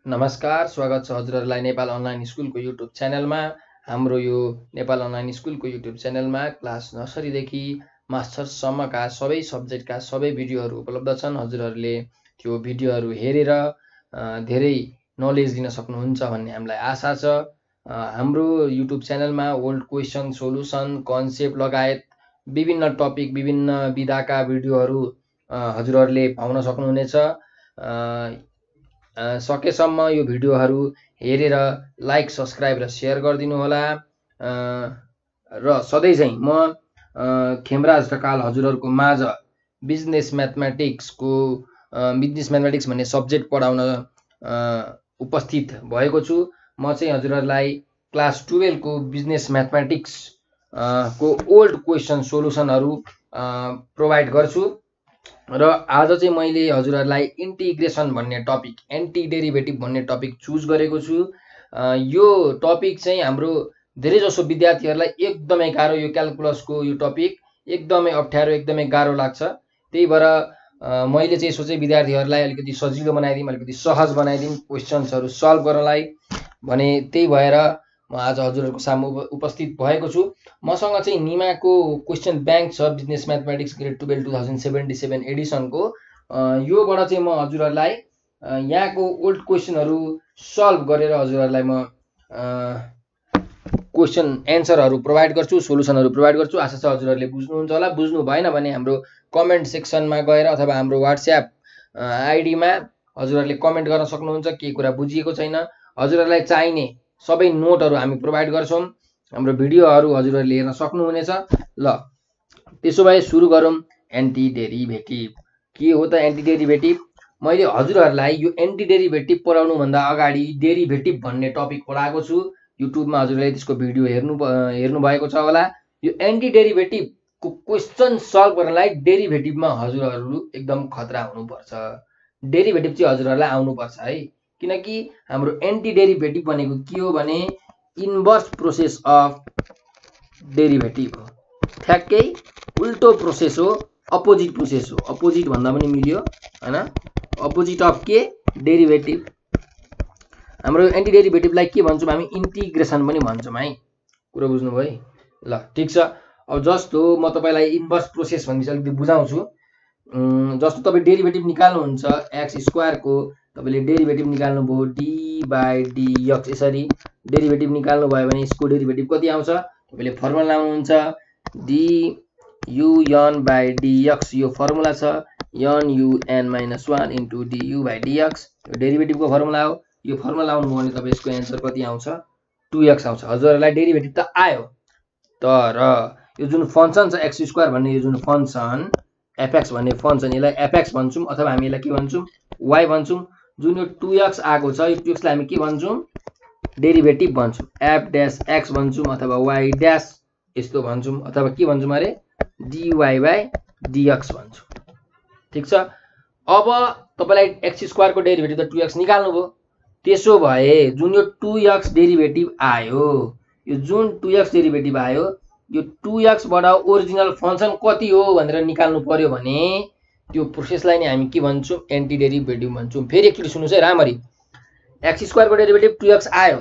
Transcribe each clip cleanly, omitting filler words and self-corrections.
नमस्कार, स्वागत छ हजुरहरूलाई नेपाल अनलाइन स्कुलको युट्युब च्यानलमा। हाम्रो यो नेपाल अनलाइन स्कुलको युट्युब च्यानलमा क्लास नर्सरीदेखि मास्टर्ससम्मका सबै सब्जेक्टका सबै भिडियोहरू उपलब्ध छन्। हजुरहरूले त्यो भिडियोहरू हेरेर धेरै नलेज लिन सक्नुहुन्छ भन्ने हामीलाई आशा छ। हाम्रो युट्युब च्यानलमा ओल्ड क्वेसन, सोलुसन, कन्सेप्ट लगायत विभिन्न टपिक, विभिन्न विधाका भिडियोहरू हजुरहरूले पाउन सक्नुहुनेछ। सकेसम्म यो भिडियोहरू हेरेर लाइक, सब्सक्राइब र सेयर गरिदिनु होला। र सधैँ चाहिँ म खेमराज ढकाल हजुरहरूको माझ बिजनेस म्याथमेटिक्स भन्ने सब्जेक्ट पढाउन उपस्थित भएको छु। म चाहिँ हजुरहरूलाई क्लास 12 को बिजनेस म्याथमेटिक्स को ओल्ड क्वेसन सोलुसनहरू प्रोभाइड गर्छु। र आज चाहिँ मैले हजुरहरूलाई इन्टिग्रेसन भन्ने टपिक, एन्टी डेरिभेटिभ भन्ने टपिक चुज गरेको छु। यो टपिक चाहिँ हाम्रो धेरैजसो विद्यार्थीहरूलाई एकदमै गाह्रो, यो क्यालकुलसको यो टपिक एकदमै अप्ठ्यारो, एकदमै गाह्रो लाग्छ। त्यही भएर मैले चाहिँ सोचेँ विद्यार्थीहरूलाई अलिकति सजिलो बनाइदिउँ, अलिकति सहज बनाइदिउँ क्वेसन्सहरू सल्भ गर्नलाई भने। त्यही भएर म आज हजुरहरूको सामु उपस्थित भएको छु। मसँग चाहिँ निमाको क्वेसन ब्याङ्क छ, बिजनेस म्याथमेटिक्स ग्रेड 12 2077 एडिसनको। योबाट चाहिँ म हजुरहरूलाई यहाँको ओल्ड क्वेसनहरू सल्भ गरेर हजुरहरूलाई म क्वेसन एन्सरहरू प्रोभाइड गर्छु, सोलुसनहरू प्रोभाइड गर्छु। आशा छ हजुरहरूले बुझ्नुहुन्छ होला। बुझ्नु भएन भने हाम्रो कमेन्ट सेक्सनमा गएर अथवा हाम्रो वाट्सएप आइडीमा हजुरहरूले कमेन्ट गर्न सक्नुहुन्छ। के कुरा बुझिएको छैन, हजुरहरूलाई चाहिने सबै नोटहरू हामी प्रोभाइड गर्छौँ। हाम्रो भिडियोहरू हजुरहरूले हेर्न सक्नुहुनेछ। ल त्यसो भए सुरु गरौँ। एन्टी डेरिभेटिभ के हो त? एन्टी डेरिभेटिभ मैले हजुरहरूलाई यो एन्टी डेरिभेटिभ पढाउनुभन्दा अगाडि डेरिभेटिभ भन्ने टपिक पढाएको छु। युट्युबमा हजुरहरूले त्यसको भिडियो हेर्नु भएको छ होला। यो एन्टी डेरिभेटिभको क्वेसन सल्भ गर्नलाई डेरिभेटिभमा हजुरहरू एकदम खतरा हुनुपर्छ। डेरिभेटिभ चाहिँ हजुरहरूलाई आउनुपर्छ है, किनकि हाम्रो एन्टी डेरिभेटिभ भनेको के हो भने इन्भर्स प्रोसेस अफ डेरिभेटिभ हो। ठ्याक्कै उल्टो प्रोसेस हो, अपोजिट प्रोसेस हो। अपोजिट भन्दा पनि मिल्यो हैन, अपोजिट अफ के? डेरिभेटिभ। हाम्रो एन्टी डेरिभेटिभलाई के भन्छौँ हामी? इन्टिग्रेसन पनि भन्छौँ है। कुरा बुझ्नुभयो है? ल ठिक छ। अब जस्तो म तपाईँलाई इन्भर्स प्रोसेस भनेपछि अलिकति बुझाउँछु। जस्तो तपाईँ डेरिभेटिभ निकाल्नुहुन्छ एक्स स्क्वायरको, तपाईँले डेरिभेटिभ निकाल्नुभयो डी बाई डीएक्स। यसरी डेरिभेटिभ निकाल्नु भयो भने यसको डेरिभेटिभ कति आउँछ? तपाईँले फर्मुला लाउनुहुन्छ डी युएन बाई डीएक्स। यो फर्मुला छ n u n minus 1 into du by dx. यो डेरिभेटिभको फर्मुला हो। यो फर्मुला लाउनुभयो भने तपाईँ यसको एन्सर कति आउँछ? 2x आउँछ। हजुरहरूलाई डेरिभेटिभ त आयो, तर यो जुन फङ्सन छ एक्स स्क्वायर भन्ने, यो जुन फङ्सन एफएक्स भन्ने फङ्सन, यसलाई एफएक्स भन्छौँ अथवा हामी यसलाई के भन्छौँ? वाइ भन्छौँ। जुन यो 2x आएको छ, यो 2x लाई हामी के भन्छौँ? डेरिभेटिभ भन्छौँ। एफ ड्यास एक्स भन्छौँ अथवा वाइ ड्यास यस्तो भन्छौँ, अथवा के भन्छौँ अरे? डिवाई बाई डीएक्स भन्छौँ। ठिक छ। अब तपाईँलाई एक्स स्क्वायरको डेरिभेटिभ त 2x निकाल्नुभयो। त्यसो भए जुन यो 2x डेरिभेटिभ आयो, यो जुन 2x डेरिभेटिभ आयो, यो 2x बाट ओरिजिनल फङ्सन कति हो भनेर निकाल्नु पर्यो भने त्यो प्रोसेसलाई नै हामी के भन्छौँ? एन्टी डेरिभेटिभ भन्छौँ। फेरि एकचोटि सुन्नुहोस् है राम्ररी। एक्स स्क्वायरको डेरिभेटिभ 2x आयो।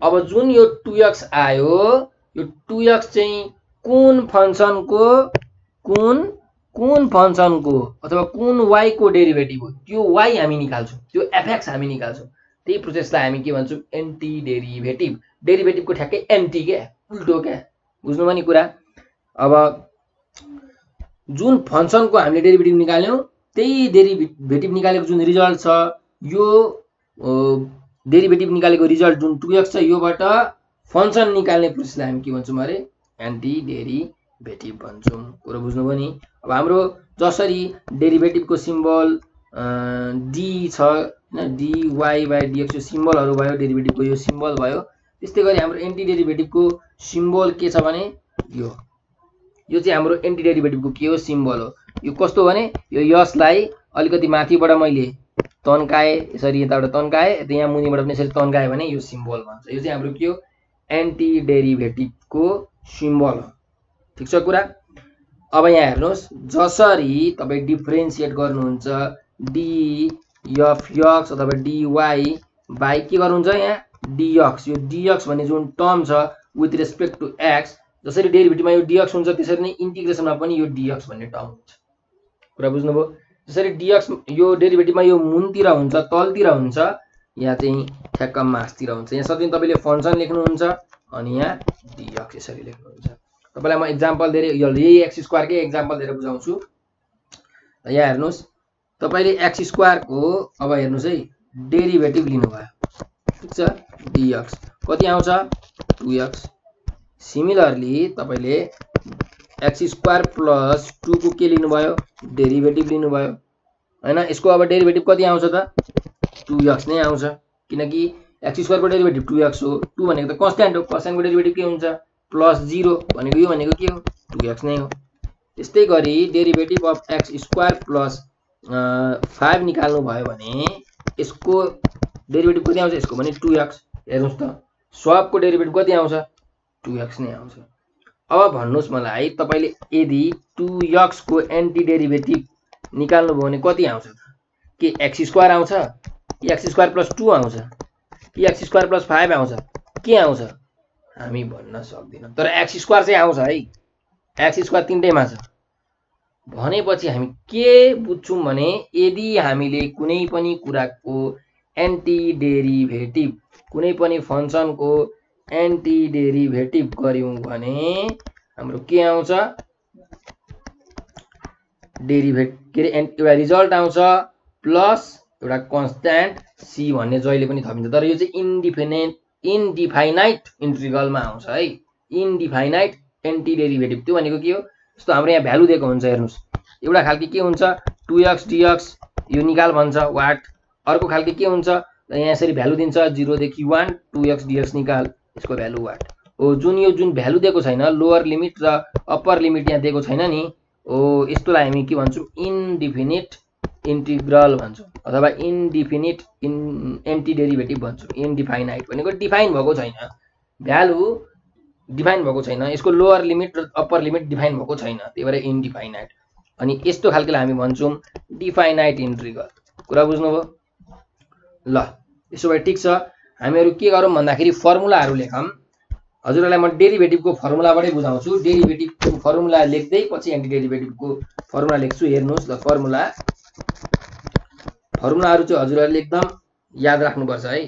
अब जुन यो 2x आयो, यो 2x चाहिँ कुन फङ्सनको, कुन फङ्सनको अथवा कुन वाइ को डेरिभेटिभ हो, त्यो वाइ हामी निकाल्छौँ, त्यो एफएक्स हामी निकाल्छौँ। त्यही प्रोसेसलाई हामी के भन्छौँ? Anti derivative. डेरिभेटिभको ठ्याक्कै एन्टी क्या, उल्टो क्या। बुझ्नुभयो नि कुरा? अब जुन फङ्सनको हामीले डेरिभेटिभ निकाल्यौँ, त्यही डेरिभेटिभ निकालेको जुन रिजल्ट छ, यो डेरिभेटिभ निकालेको रिजल्ट जुन 2x छ, योबाट फङ्सन निकाल्ने प्रोसेसलाई हामी के भन्छौँ अरे? एन्टी डेरिभेटिभ भन्छौँ। कुरा बुझ्नुभयो नि? अब हाम्रो जसरी डेरिभेटिभको सिम्बल डी छ हैन, डी वाइ बाई डीएक्स, यो सिम्बलहरू भयो, डेरिभेटिभको यो सिम्बल भयो। त्यस्तै गरी हाम्रो एन्टी डेरिभेटिभको सिम्बल के छ भने यो चाहिँ हाम्रो एन्टी डेरिभेटिभको के हो? सिम्बल हो। यो कस्तो भने यो यसलाई अलिकति माथिबाट मैले तन्काएँ, यसरी यताबाट तन्काएँ, यहाँ मुनिबाट पनि यसरी तन्काएँ भने यो सिम्बल भन्छ। यो चाहिँ हाम्रो के हो? एन्टी डेरिभेटिभको सिम्बल हो। ठिक छ कुरा? अब यहाँ हेर्नुहोस्, जसरी तपाईँ डिफ्रेन्सिएट गर्नुहुन्छ डी एफ एक्स अथवा डी वाई बाई के गर्नुहुन्छ यहाँ dx। यो dx भन्ने जुन टर्म छ विथ रेस्पेक्ट टु x, जसरी डेरिभेटिभमा यो dx हुन्छ त्यसरी नै इन्टिग्रेसनमा पनि यो dx भन्ने टर्म हुन्छ। कुरा बुझ्नुभयो? जसरी dx यो डेरिभेटिभमा यो मुनतिर हुन्छ, तलतिर हुन्छ, यहाँ चाहिँ ठ्याक्क मासतिर हुन्छ। यहाँ सधैँ तपाईले फंक्सन लेख्नुहुन्छ अनि यहाँ dx यसरी लेख्नुहुन्छ। तपाईलाई म एक्जाम्पल दिएर यही x स्क्वायर कै एक्जाम्पल दिएर बुझाउँछु। यहाँ हेर्नुस्, तपाईले x स्क्वायर को अब हेर्नुस् है डेरिभेटिभ लिनुभयो, ठीक छ, dx कति आउँछ 2x। सिमिलरली तपाईले x स्क्वायर प्लस 2 को के लिनुभयो डेरिभेटिभ लिनुभयो हैन। यसको अब डेरिभेटिभ कति आउँछ त 2x नै आउँछ, किनकि x स्क्वायर को डेरिभेटिभ 2x हो। 2 भनेको त कन्स्ट्यान्ट हो, कन्स्ट्यान्ट को डेरिभेटिभ के हुन्छ प्लस 0 भनेको यो भनेको के हो 2x नै हो। त्यस्तै गरी derivative of x square plus 5 निकाल्नु भयो भने यसको डेरिभेटिभ कति आउँछ, यसको पनि 2x। हेर्नुस् त सबको डेरिभेटिभ कति आउँछ 2x नै आउँछ। अब भन्नुस् मलाई तपाईले यदि 2x को एन्टी डेरिभेटिभ निकाल्नु भयो भने कति आउँछ त? के x स्क्वायर आउँछ कि x स्क्वायर प्लस 2 आउँछ कि x स्क्वायर प्लस 5 आउँछ, के आउँछ हामी भन्न सक्दिनौं। तर x स्क्वायर चाहिँ आउँछ है, x स्क्वायर तीनटैमा छ। भनेपछि हामी के बुझ्छौं भने यदि हामीले कुनै पनि कुराको एन्टी डेरिभेटिभ, कुनै पनि फंक्सनको एन्टी डेरिभेटिभ गर्यौं भने हाम्रो के आउँछ डेरिभेटिभ एउटा रिजल्ट आउँछ प्लस एउटा कन्स्ट्यान्ट c भन्ने जहिले पनि थपिन्छ। तर यो चाहिँ इन्डिफाइनाइट इन्टिग्रलमा आउँछ है, इन्डिफाइनाइट एन्टी डेरिभेटिभ। त्यो भनेको के हो, जस्तो हाम्रो यहाँ भ्यालु दिएको हुन्छ, हेर्नुस् एउटा खालको के हुन्छ 2x dx यो निकाल भन्छ वाट, अर्को खालको के हुन्छ यहाँ यसरी भ्यालु दिन्छ 0 देखि 1 2x dx निकाल, यसको भ्यालु वाट हो। जुन भ्यालु दिएको छैन, लोअर लिमिट र अप्पर लिमिट यहाँ दिएको छैन नि, हो यस्तोलाई हामी के भन्छौं इन्डिफिनिट इन्टिग्रल भन्छौं अथवा इन्डिफिनिट एन्टी डेरिभेटिभ भन्छौं। इन्डिफाइनाइट भनेको डिफाइन भएको छैन, भ्यालु डिफाइन भएको छैन, यसको लोअर लिमिट र अप्पर लिमिट डिफाइन भएको छैन, त्यही भएर इन्डिफाइनाइट। अनि यस्तो खालकोलाई हामी भन्छौं डिफाइनाइट इन्टिग्रल। कुरा बुझ्नुभयो? ल यसो भए ठीक छ, हामीहरु के गरौँ भन्दाखेरि फर्मुलाहरु लेखौँ। हजुरहरुलाई म डेरिभेटिभको फर्मुलाबाटै बुझाउँछु। डेरिभेटिभको फर्मुला लेख्दै पछि एन्टी डेरिभेटिभको फर्मुला लेख्छु। हेर्नुस् ल फर्मुलाहरु चाहिँ हजुरहरुले एकदम याद राख्नुपर्छ है।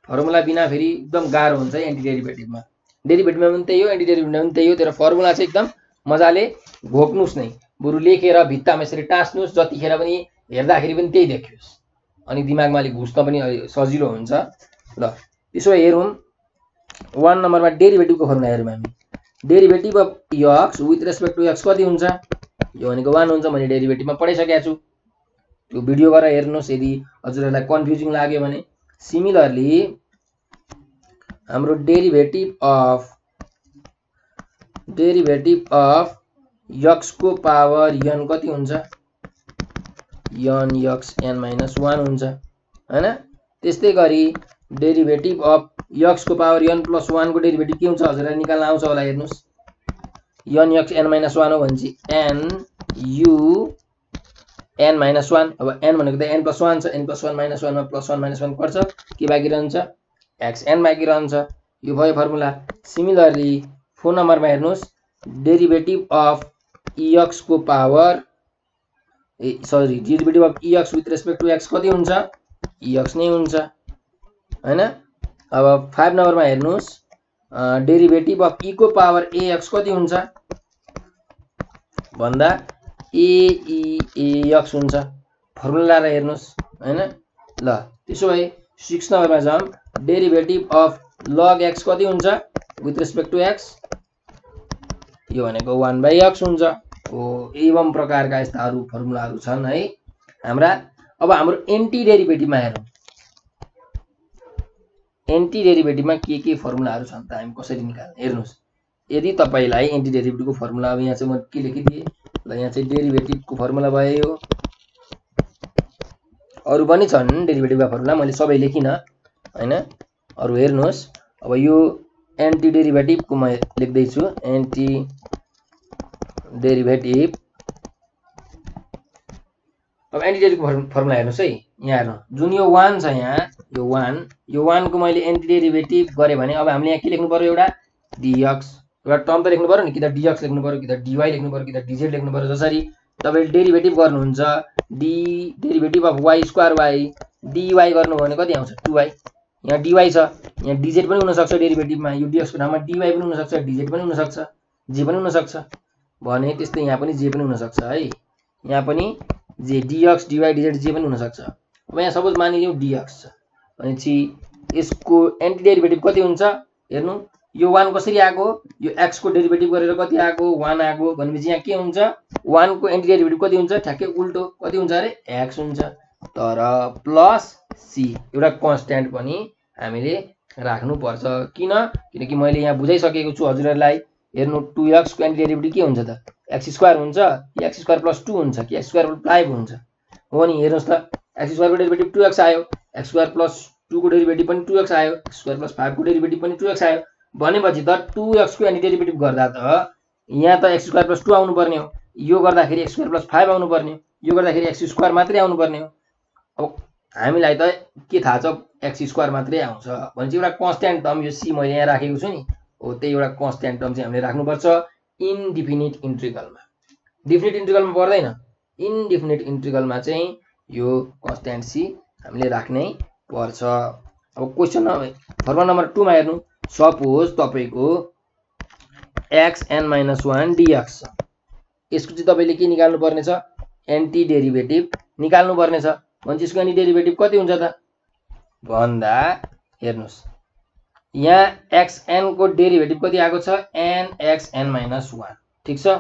फर्मुला बिना फेरि एकदम गाह्रो हुन्छ है एन्टी डेरिभेटिभमा। डेरिभेटिभमा पनि त्यही हो, एन्टी डेरिभेटिभमा पनि त्यही हो, तर फर्मुला चाहिँ एकदम मजाले घोक्नुस् नै, बरु लेखेर भित्तामा यसरी टाँस्नुस्, जतिखेर पनि हेर्दाखेरि पनि त्यही देखियोस्, अनि दिमागमा अलि घुस्न पनि सजिलो हुन्छ। ल त्यसो भए हेरौँ 1 नम्बरमा डेरिभेटिभको फर्मुला हेरौँ हामी। Derivative of x with respect to x कति हुन्छ, यो भनेको 1 हुन्छ, मैले डेरिभेटिभमा पढाइसकेको छु। त्यो भिडियो गरेर हेर्नुस् यदि हजुरहरुलाई कन्फ्युजिङ लाग्यो भने। सिमिलरली हाम्रो डेरिभेटिभ अफ x को पावर n कति हुन्छ, n x n - 1 हुन्छ हैन। त्यस्तै गरी डेरिभेटिभ अफ x को पावर n + 1 को डेरिभेटिभ के हुन्छ हजुरलाई निकाल्न आउँछ होला। हेर्नुस् n x n - 1 हो भने चाहिँ n u n - 1, अब n भनेको त n + 1 छ, n + 1 - 1 मा +1 - 1 पर्छ, के बाँकी रहन्छ xn बाँकी रहन्छ। यो भयो फर्मुला। सिमिलरली 4 नम्बरमा हेर्नुस् डेरिभेटिभ अफ x को power derivative of x with respect to x कति हुन्छ, x नै हुन्छ हैन। अब 5 नम्बरमा हेर्नुस् डेरिभेटिभ अफ e को पावर ax कति हुन्छ भन्दा ax हुन्छ। फर्मुला लगाएर हेर्नुस् हैन। ल त्यसो भए 6 नम्बरमा जाम, डेरिभेटिभ अफ log x कति हुन्छ विथ रेस्पेक्ट टु x, यो भनेको 1/x हुन्छ। हो एवं प्रकारका यस्ता अरु फर्मुलाहरु छन् है हाम्रा। अब हाम्रो एन्टी डेरिभेटिभमा हेरौँ। एन्टी डेरिभेटिभमा के फर्मुलाहरु छन् त हामी कसरी निकाल्ने हेर्नुस्। यदि तपाईलाई एन्टी डेरिभेटिभको फर्मुला, अब यहाँ चाहिँ म के लेखिदिए ल, यहाँ चाहिँ डेरिभेटिभको फर्मुला भयो, अरु पनि छन् डेरिभेटिभको फर्मुला, मैले सबै लेखिन हैन। अरु हेर्नुस्, अब यो एन्टी डेरिभेटिभको म लेख्दै छु। एन्टी डेरिभेटिभ, अब एन्टी डेरिभेटिभको फर्मुला हेर्नुस् है। यहाँ हेर्नु जुन यो 1 छ यहाँ यो 1 को मैले एन्टी डेरिभेटिभ गरे भने अब हामीले यहाँ के लेख्नु पर्यो एउटा dx एउटा टर्म त लेख्नु पर्यो नि कि त dx लेख्नु पर्यो कि त dy लेख्नु पर्यो कि त dz लेख्नु पर्यो जसरी तपाईले डेरिभेटिभ गर्नुहुन्छ derivative of y square y dy गर्नु भने कति आउँछ 2y यहाँ dy छ यहाँ dz पनि हुन सक्छ डेरिभेटिभमा यो dx को ठाउँमा dy पनि हुन सक्छ dz पनि हुन सक्छ j पनि हुन सक्छ भने त्यस्तै यहाँ पनि j पनि हुन सक्छ है यहाँ पनि j dx dy dz j पनि हुन सक्छ अब यहाँ सपोज मानिलियौ dx छ भनेपछि यसको एन्टी डेरिभेटिभ कति हुन्छ हेर्नु यो 1 कसरी आको यो x को डेरिभेटिभ गरेर कति आको 1 आको भनेपछि यहाँ के हुन्छ 1 को एन्टी डेरिभेटिभ कति हुन्छ ठ्याक्कै उल्टो कति हुन्छ अरे x हुन्छ तर प्लस c एउटा कन्स्ट्यान्ट पनि हामीले राख्नु पर्छ किनकि मैले यहाँ बुझाइसकेको छु हजुरहरुलाई हेर्नु 2x को एन्टी डेरिभेटिभ के हुन्छ त x स्क्वायर हुन्छ कि x स्क्वायर प्लस 2 हुन्छ कि x स्क्वायर 5 हुन्छ हो नि हेर्नुस् त x स्क्वायर को डेरिभेटिभ 2x आयो x स्क्वायर प्लस 2 को डेरिभेटिभ पनि 2x आयो x स्क्वायर प्लस 5 को डेरिभेटिभ पनि 2x आयो भनेपछि त 2x को एन्टी डेरिभेटिभ गर्दा त यहाँ त x स्क्वायर प्लस 2 आउनु पर्ने हो यो गर्दाखेरि x स्क्वायर प्लस 5 आउनु पर्ने हो यो गर्दाखेरि x स्क्वायर मात्रै आउनु पर्ने हो अब हामीलाई त के थाहा छ x स्क्वायर मात्रै आउँछ भनेपछि एउटा कन्स्ट्यान्ट टर्म यो c मैले यहाँ राखेको छु नि हो त्यही एउटा कन्स्ट्यान्ट टर्म चाहिँ हामीले राख्नुपर्छ इन्डिफिनिट इन्टिग्रलमा डिफिनिट इन्टिग्रलमा पर्दैन इन्डिफिनिट इन्टिग्रलमा चाहिँ यो कन्स्ट्यान्ट c हामीले राख्नै पर्छ अब क्वेशन फर्मुला नम्बर 2 मा हेर्नु सपोज तपाईको xn-1 dx छ यसको चाहिँ तपाईले के निकाल्नु पर्ने छ एन्टी डेरिभेटिभ निकाल्नु पर्ने छ भने यसको एन्टी डेरिभेटिभ कति हुन्छ त भन्दा हेर्नुस् यहाँ xn को डेरिभेटिभ कति आको छ nxn-1 ठीक छ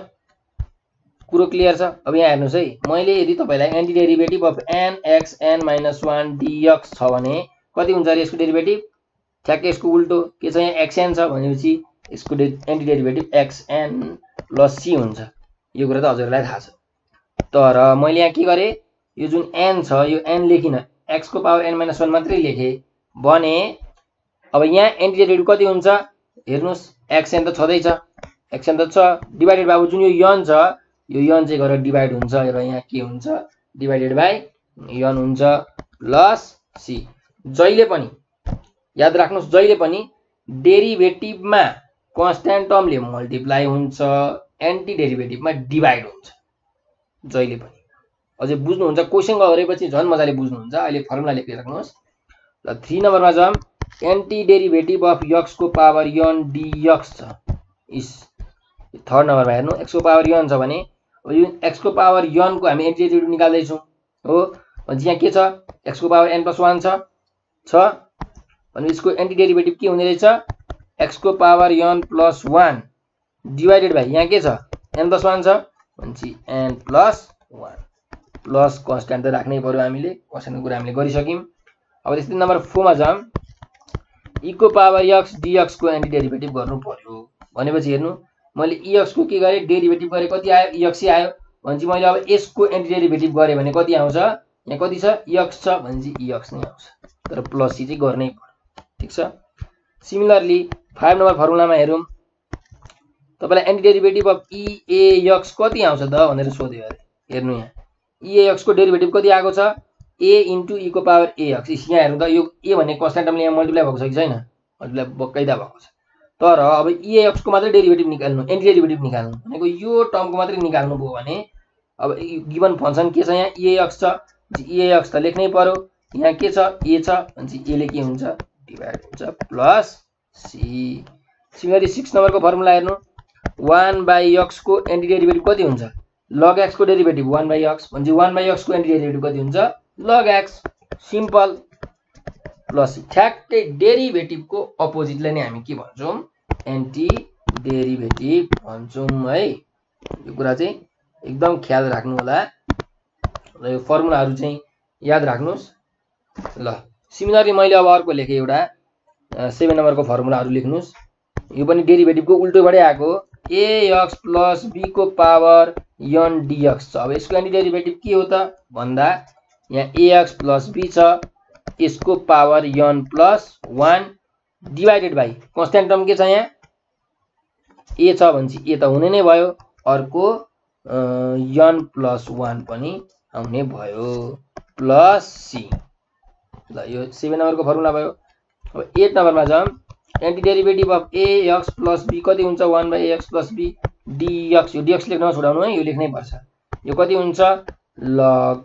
कुरो क्लियर छ अब यहाँ हेर्नुस् है मैले यदि तपाईलाई anti derivative of nxn-1 dx छ भने कति हुन्छ रे यसको डेरिभेटिभ ठ्याक्कै यसको उल्टो के छ यहाँ xn छ भनेपछि यसको anti derivative xn plus c हुन्छ यो कुरा त हजुरलाई थाहा छ तर मैले यहाँ के गरे यो जुन n छ यो n लेखिन x को पावर n-1 मात्रै लेखे भने अब यहाँ एन्टी डेरिभेटिभ कति हुन्छ हेर्नुस् xn त छदै छ xn त छ डिवाइडेड बाइ जुन यो n छ यो n चाहिँ गरेर डिवाइड हुन्छ र यहाँ के हुन्छ डिवाइडेड बाइ n हुन्छ प्लस c जहिले पनि याद राख्नुस् जहिले पनि डेरिभेटिभमा कन्स्ट्यान्ट टर्मले मल्टिप्लाई हुन्छ एन्टी डेरिभेटिभमा डिवाइड हुन्छ जहिले पनि अझै बुझ्नुहुन्छ क्वेशन गरेपछि झन् मजाले बुझ्नुहुन्छ अहिले फर्मुला लेखिराख्नुस् ल 3 नम्बरमा जाम एन्टी डेरिभेटिभ अफ x को पावर n dx छ इस थर्ड नम्बरमा हेर्नु x को पावर n छ भने अब यो x को पावर n को हामी एन्टी डेरिभेटिभ निकाल्दै छौं हो भने यहाँ के छ x को पावर n+1 छ अनि यसको एन्टी डेरिभेटिभ के हुने रहेछ x को पावर n+1 डिवाइडेड बाइ यहाँ के छ n+1 छ भनेपछि n+1 प्लस कन्स्ट्यान्ट त राख्नै पर्यो हामीले कन्स्ट्यान्टको कुरा हामीले गरिसक्यौं अब त्यस्तै नम्बर 4 मा जाम e को पावर x dx को एन्टी डेरिभेटिभ गर्नु पर्यो भनेपछि हेर्नु मैले ex को के गरे डेरिभेटिभ गरे कति आयो ex आयो भनेपछि मैले अब यसको एन्टी डेरिभेटिभ गरे भने कति आउँछ यहाँ कति छ x छ भनेपछि ex नै आउँछ तर प्लस c चाहिँ गर्नै पर्यो ठीक छ सिमिलरली 5 नम्बर फर्मुलामा हेरौं तपाईलाई एन्टी डेरिभेटिभ अफ eax कति आउँछ त भनेर सोध्यो अरे हेर्नु यहाँ eax को डेरिभेटिभ कति आको छ a * e को पावर ax यहाँ हेर्नु त यो a भन्ने कन्स्ट्यान्ट टर्मले यहाँ मल्टिप्लाई भएको छ कि छैन मल्टिप्लाई बक्कैदा भएको छ तर अब eax को मात्र डेरिभेटिभ निकाल्नु एन्टी डेरिभेटिभ निकाल्नु भनेको यो टर्मको मात्र निकाल्नु भयो भने अब गिवन फंक्सन के छ यहाँ eax छ eax त लेख्नै पर्यो यहाँ के छ a छ भनेपछि a ले के हुन्छ डिवाइड हुन्छ प्लस c सिमिलरली 6 नम्बरको फर्मुला हेर्नु 1/x को एन्टी डेरिभेटिभ कति हुन्छ log x को डेरिभेटिभ 1/x भनेपछि 1/x को एन्टी डेरिभेटिभ कति हुन्छ log x सिम्पल प्लस ठ्याक्कै डेरिभेटिभको अपोजिटलाई नै हामी के भन्छौं एन्टी डेरिभेटिभ भन्छौं है यो कुरा चाहिँ एकदम ख्याल राख्नु होला र यो फर्मुलाहरु चाहिँ याद राख्नुस् ल सिमिलरली मैले अब अर्को लेखे एउटा 7 नम्बरको फर्मुलाहरु लेख्नुस् यो पनि डेरिभेटिभको उल्टोबाटै आको ax प्लस b को पावर n dx छ अब यसको एन्टी डेरिभेटिभ के हो त भन्दा यहाँ ax प्लस b छ यसको power n plus 1 divided by constant term के छ यहाँ a छ भनेपछि a त हुने नै भयो अर्को n प्लस 1 पनि आउने भयो प्लस सी। ल यो 7 नम्बरको फर्मुला भयो। अब 8 नम्बरमा जाम। Anti derivative of ax plus b कति हुन्छ 1/ax प्लस b dx। यो dx लेख्न छोडाउनु है, यो लेख्नै पर्छ। यो कति हुन्छ log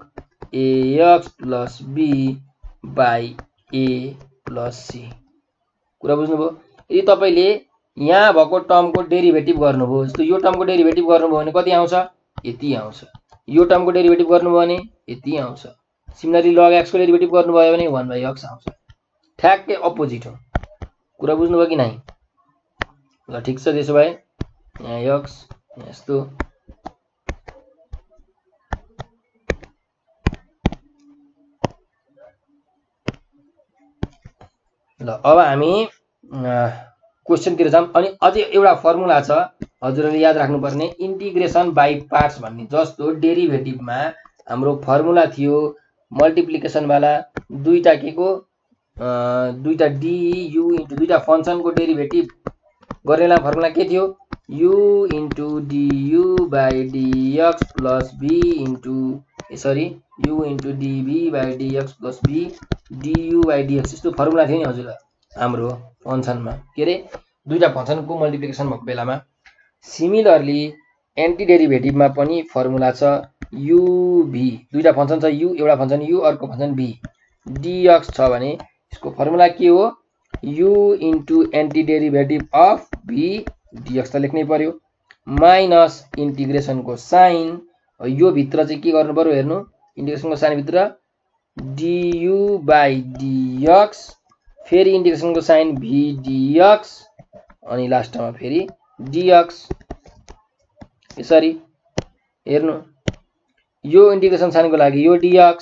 ax plus b by a plus c। कुरा बुझ्नुभयो। यदि तपाईले यहाँ भएको टर्मको डेरिभेटिभ गर्नुभयो, जस्तो यो टर्मको डेरिभेटिभ गर्नुभयो भने कति आउँछ यति आउँछ। यो टर्मको डेरिभेटिभ गर्नुभयो भने यति आउँछ। सिमिलरली log x को डेरिभेटिभ गर्नुभयो भने 1/x आउँछ। ठ्याक्कै अपोजिट हो। कुरा बुझ्नुभयो कि नाही? ल ठीक छ, त्यसो भए यहाँ x यस्तो ल। अब हामी क्वेशनतिर जाम। अनि अझै एउटा फर्मुला छ हजुरहरूले याद राख्नुपर्ने, इन्टिग्रेसन बाई पार्ट्स भन्ने। जस्तो डेरिभेटिभमा हाम्रो फर्मुला थियो मल्टिप्लिकेसन वाला दुईटा के को दुईटा डी यु इन्टु दुईटा फंक्शनको डेरिभेटिभ गर्नेला फर्मुला के थियो u into du by dx plus b into sorry u into dv by dx plus b du by dx। यस्तो फर्मुला थियो नि हजुर हाम्रो फंक्शनमा, के रे दुईटा फंक्शनको मल्टिप्लिकेसन भएको बेलामा। सिमिलरली एन्टी डेरिभेटिभमा पनि फर्मुला छ uv। दुईटा फंक्शन छ, u एउटा फंक्शन u अर्को फंक्शन v। dx छ भने यसको फर्मुला के हो u into anti derivative of v dx त लेख्नै पर्यो माइनस इन्टिग्रेसनको साइन। यो भित्र चाहिँ के गर्नु पर्यो हेर्नु, इन्टिग्रेसनको साइन भित्र du बाई dx फेरि इन्टिग्रेसनको साइन v dx अनि लास्टमा फेरि dx। यसरी हेर्नु, यो इन्टिग्रेसन साइनको लागि यो dx,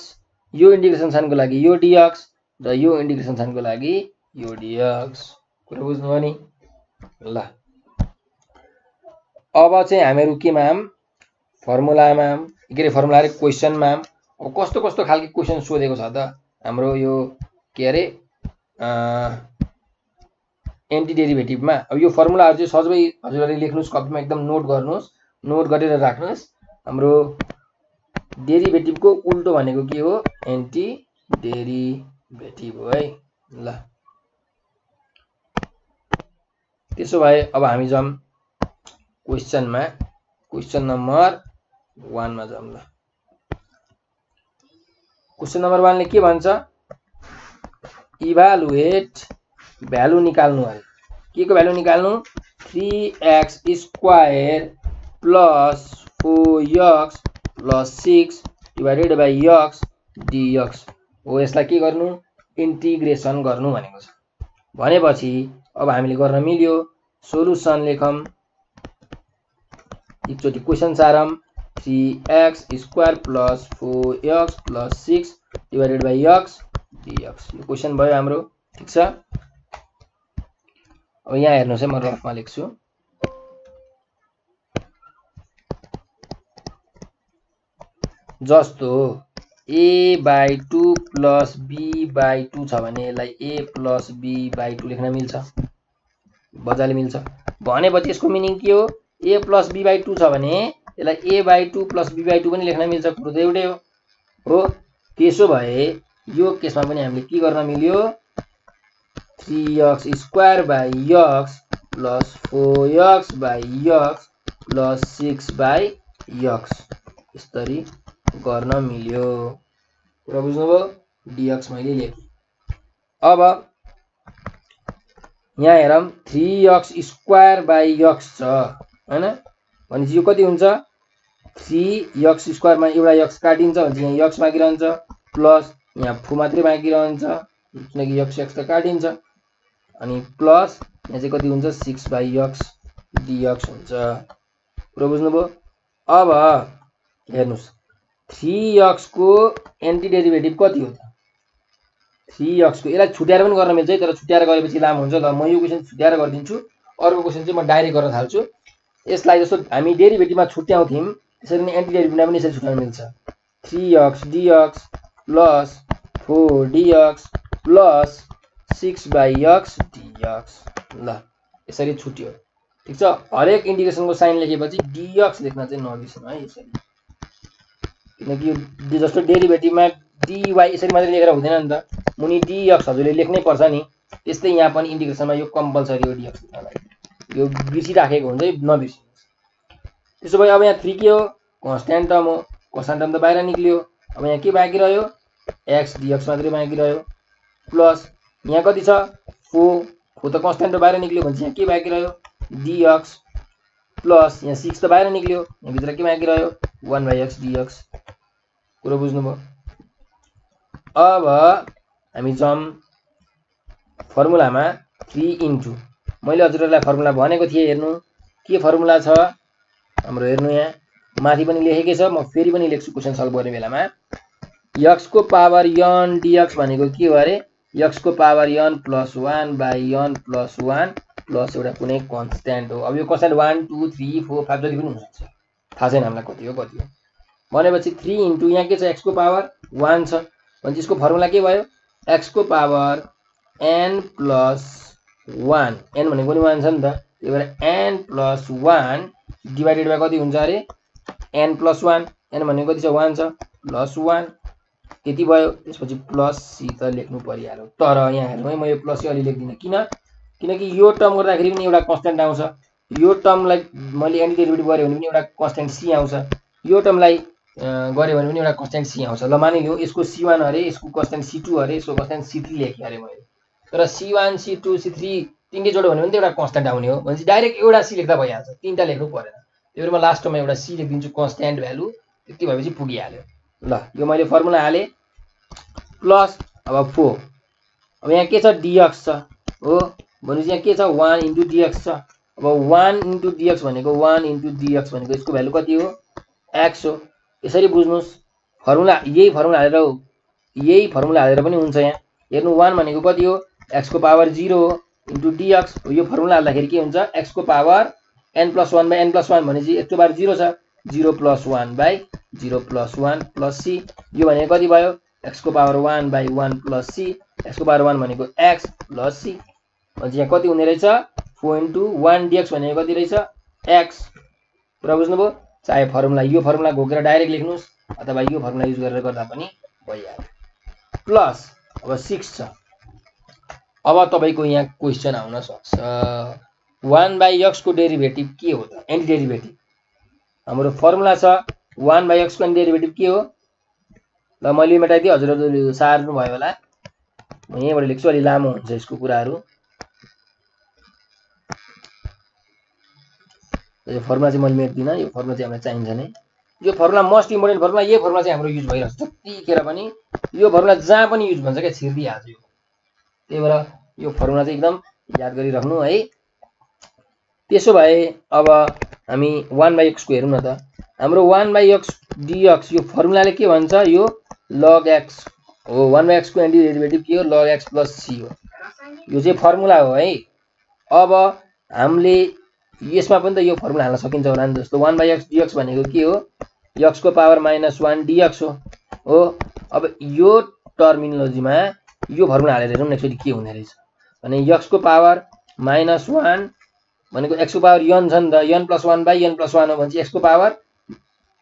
यो इन्टिग्रेसन साइनको लागि यो dx र यो इन्टिग्रेसन साइनको लागि यो dx। कुरा बुझ्नुभयो नि? ल अब चाहिँ हामीहरु केमा आम फर्मुलामा आम, के रे फर्मुला रे क्वेशनमा आम। अब कस्तो कस्तो खालको क्वेशन सोधेको छ त हाम्रो यो के रे एन्टी डेरिभेटिभमा। अब यो फर्मुलाहरु चाहिँ सजिलै हजुरले लेख्नुस्, कपीमा एकदम नोट गर्नुस्, नोट गरेर राख्नुस्। हाम्रो डेरिभेटिभको उल्टो भनेको के हो एन्टी डेरिभेटिभ हो है। ल त्यसो भए अब हामी जाम क्वेशनमा, क्वेशन नम्बर 1 मा जाम। ल क्वेशन नम्बर 1 ले के भन्छ, इभालुएट भ्यालु निकाल्नु है। के को भ्यालु निकाल्नु 3x square plus 4x plus 6 divided by x dx हो। यसलाई के गर्नु इन्टिग्रेसन गर्नु भनेको छ। भनेपछि अब हामीले गर्न मिल्यो, सोलुसन लेखम। एकचोटी क्वेशन सारम 3x square plus 4x plus 6 divided by x dx। यो क्वेशन भयो हाम्रो, ठीक छ। अब यहाँ हेर्नुस् है, म रफमा लेख्छु। जस्तो a/2 प्लस b/2 छ भने यसलाई a प्लस b/2 लेख्न मिल्छ, मजाले मिल्छ। भनेपछि यसको मिनिङ के हो a प्लस b/2 छ भने यसलाई a/2 प्लस b/2 पनि लेख्न मिल्छ। कुरो त एउटै हो। त्यसो भए यो केसमा पनि हामीले के गर्न मिल्यो 3x square by x plus 4x by x plus 6 by x यसरी गर्न मिल्यो। कुरा बुझ्नुभयो? dx मैले लेखेँ। अब यहाँ हेरौँ 3x स्क्वायर बाई x छ हैन, भनेपछि यो कति हुन्छ 3x स्क्वायरमा एउटा x काटिन्छ भने यहाँ x बाँकी रहन्छ, प्लस यहाँ फु मात्रै बाँकी रहन्छ किनकि x त काटिन्छ, अनि प्लस यहाँ चाहिँ कति हुन्छ 6 बाई x dx हुन्छ। कुरा बुझ्नुभयो? अब हेर्नुस् 3x को एन्टी डेरिभेटिभ कति हो त 3x को, यसलाई छुट्याएर पनि गर्न मिल्छ है, तर छुट्याएर गरेपछि लामो हुन्छ। ल म यो क्वेशन छुट्याएर गरिदिन्छु, अर्को क्वेशन चाहिँ म डाइरेक्ट गर्न थाल्छु। यसलाई जस्तो हामी डेरिभेटिभमा छुट्याउँथ्यौं त्यसरी नै एन्टी डेरिभेटिभमा पनि यसरी छुट्याउन मिल्छ। 3x dx plus 4dx plus 6 by x dx। ल यसरी छुट्यो, ठीक छ। हरेक इन्टिग्रेसनको साइन लेखेपछि dx लेख्न चाहिँ नबिर्सनु है यसरी, किनकि यो जस्तो डेरिभेटिभमा dy यसरी मात्रै लेखेर हुँदैन नि त, मुनि dx हजुरले लेख्नै पर्छ नि। त्यस्तै यहाँ पनि इन्टिग्रेसनमा यो कम्पलसरी हो dx लेख्नलाई, यो बिर्सिराखेको हुन्छ है, नबिर्सिनुहोस्। त्यसो भए अब यहाँ 3 के हो, कन्स्ट्यान्ट टर्म हो, कन्स्ट्यान्ट टर्म त बाहिर निक्लियो। अब यहाँ के बाँकी रह्यो, x dx मात्रै बाँकी रह्यो, प्लस यहाँ कति छ 4 त कन्स्ट्यान्ट बाहिर निक्लियो भने यहाँ के बाँकी रह्यो dx, प्लस यहाँ 6 त बाहिर निक्लियो, यहाँ भित्र के बाँकी रह्यो 1/x dx। कुरो बुझ्नुभयो। अब हामी जाम फर्मुलामा 3 इन्टु, मैले हजुरहरूलाई फर्मुला भनेको थिएँ, हेर्नु के फर्मुला छ हाम्रो, हेर्नु यहाँ माथि पनि लेखेकै छ, म फेरि पनि लेख्छु क्वेशन सल्भ गर्ने बेलामा। x को पावर n dx भनेको के हो अरे, x को power n plus 1/n plus 1 plus एउटा कुनै कन्स्ट्यान्ट हो। अब यो कन्स्ट्यान्ट 1 2 3 4 5 जति पनि हुनसक्छ, थाहा छैन हामीलाई कति हो भनेपछि 3 इन्टु यहाँ के छ x को पावर 1 छ भने यसको फर्मुला के भयो, x को पावर n प्लस 1, n भनेको पनि 1 छ नि त, त्यही भएर n प्लस 1 डिभाइडेड बाइ कति हुन्छ अरे n प्लस 1, n भनेको कति छ 1 छ, प्लस 1 त्यति भयो। त्यसपछि प्लस सी त लेख्नु परिहाल्यो, तर यहाँ हेर्नु है म यो प्लस सी अलि लेख्दिनँ, किनकि यो टर्म गर्दाखेरि पनि एउटा कन्स्ट्यान्ट आउँछ, यो टर्मलाई मैले एन्टी डेरिभेटिभ गरेँ भने पनि एउटा कन्स्ट्यान्ट सी आउँछ, यो टर्मलाई गरे भने पनि एउटा कन्स्ट्यान्ट सी आउँछ। ल मानिलिउँ यसको c1 अरे, यसको कन्स्ट्यान्ट c2 अरे, यसको कन्स्ट्यान्ट c3 लेखेँ अरे मैले, तर c1 c2 c3 तिनटै जोड्यो भने पनि त एउटा कन्स्ट्यान्ट आउने हो भनेपछि डाइरेक्ट एउटा सी लेख्दा भइहाल्छ, तीनटा लेख्नु परेन। त्यही भएर म लास्टमा एउटा सी लेखिदिन्छु कन्स्ट्यान्ट भ्यालु, त्यति भएपछि पुगिहाल्यो। ल यो मैले फर्मुला हालेँ, प्लस अब 4, अब यहाँ के छ dx छ हो भनेपछि यहाँ के छ 1 इन्टु dx छ। अब 1 इन्टु dx भनेको 1 इन्टु dx भनेको यसको भ्यालु कति हो x हो। यसरी बुझ्नुहोस्, फर्मुला यही फर्मुला हालेर पनि हुन्छ। यहाँ हेर्नु 1 भनेको कति हो x को पावर 0 हो इन्टु dx, यो फर्मुला हाल्दाखेरि के हुन्छ x को power n plus 1/n plus 1 भनेपछि x को पावर 0 छ, 0 प्लस 1/0 प्लस 1 प्लस c, यो भनेको कति भयो x को पावर 1/1 प्लस c, x को पावर 1 भनेको x प्लस c भनेपछि यहाँ कति हुने रहेछ 4 इन्टु 1 dx भनेको कति रहेछ x। पुरा बुझ्नुभयो। चाहे फर्मुला यो फर्मुला घोकेर डाइरेक्ट लेख्नुहोस् अथवा यो फर्मुला युज गरेर गर्दा पनि भइहाल्छ। प्लस अब 6 छ। अब तपाईको यहाँ क्वेशन आउन सक्छ 1/x को डेरिभेटिभ के हो त, एन्टी डेरिभेटिभ। हाम्रो फर्मुला छ 1/x को एन्टी डेरिभेटिभ के हो, ल मैले मेटाइदिए हजुरहरुले सार्नु भयो होला, म यहीँबाट लेख्छु, अलि लामो हुन्छ यसको कुराहरु। यो फर्मुला चाहिँ मैले मेट्दिन, यो फर्मुला चाहिँ हामीलाई चाहिन्छ नै। यो फर्मुला मोस्ट इम्पोर्टेन्ट फर्मुला, यो फर्मुला चाहिँ हाम्रो युज भइरहेछ जतिखेर पनि, यो फर्मुला जहाँ पनि युज भन्छ के छिर्दिहाल्छ यो। त्यही भएर यो फर्मुला चाहिँ एकदम याद गरिराख्नु है। त्यसो भए अब हामी 1/x को हेरौँ न त। हाम्रो 1/x dx यो फर्मुलाले के भन्छ, यो log x हो। 1/x को एन्टी डेरिभेटिभ के हो log x प्लस c हो, यो चाहिँ फर्मुला हो है। अब हामीले यसमा पनि त यो फर्मुला हाल्न सकिन्छ होला नि, जस्तो 1/x dx भनेको के हो x को पावर -1 dx हो। अब यो टर्मिनोलोजीमा यो फर्मुला हालेर हेरौँ न एक्चुअली के हुने रहेछ भने x को पावर -1 भनेको x को पावर n छ नि त, n प्लस 1/n प्लस 1 हो भने x को पावर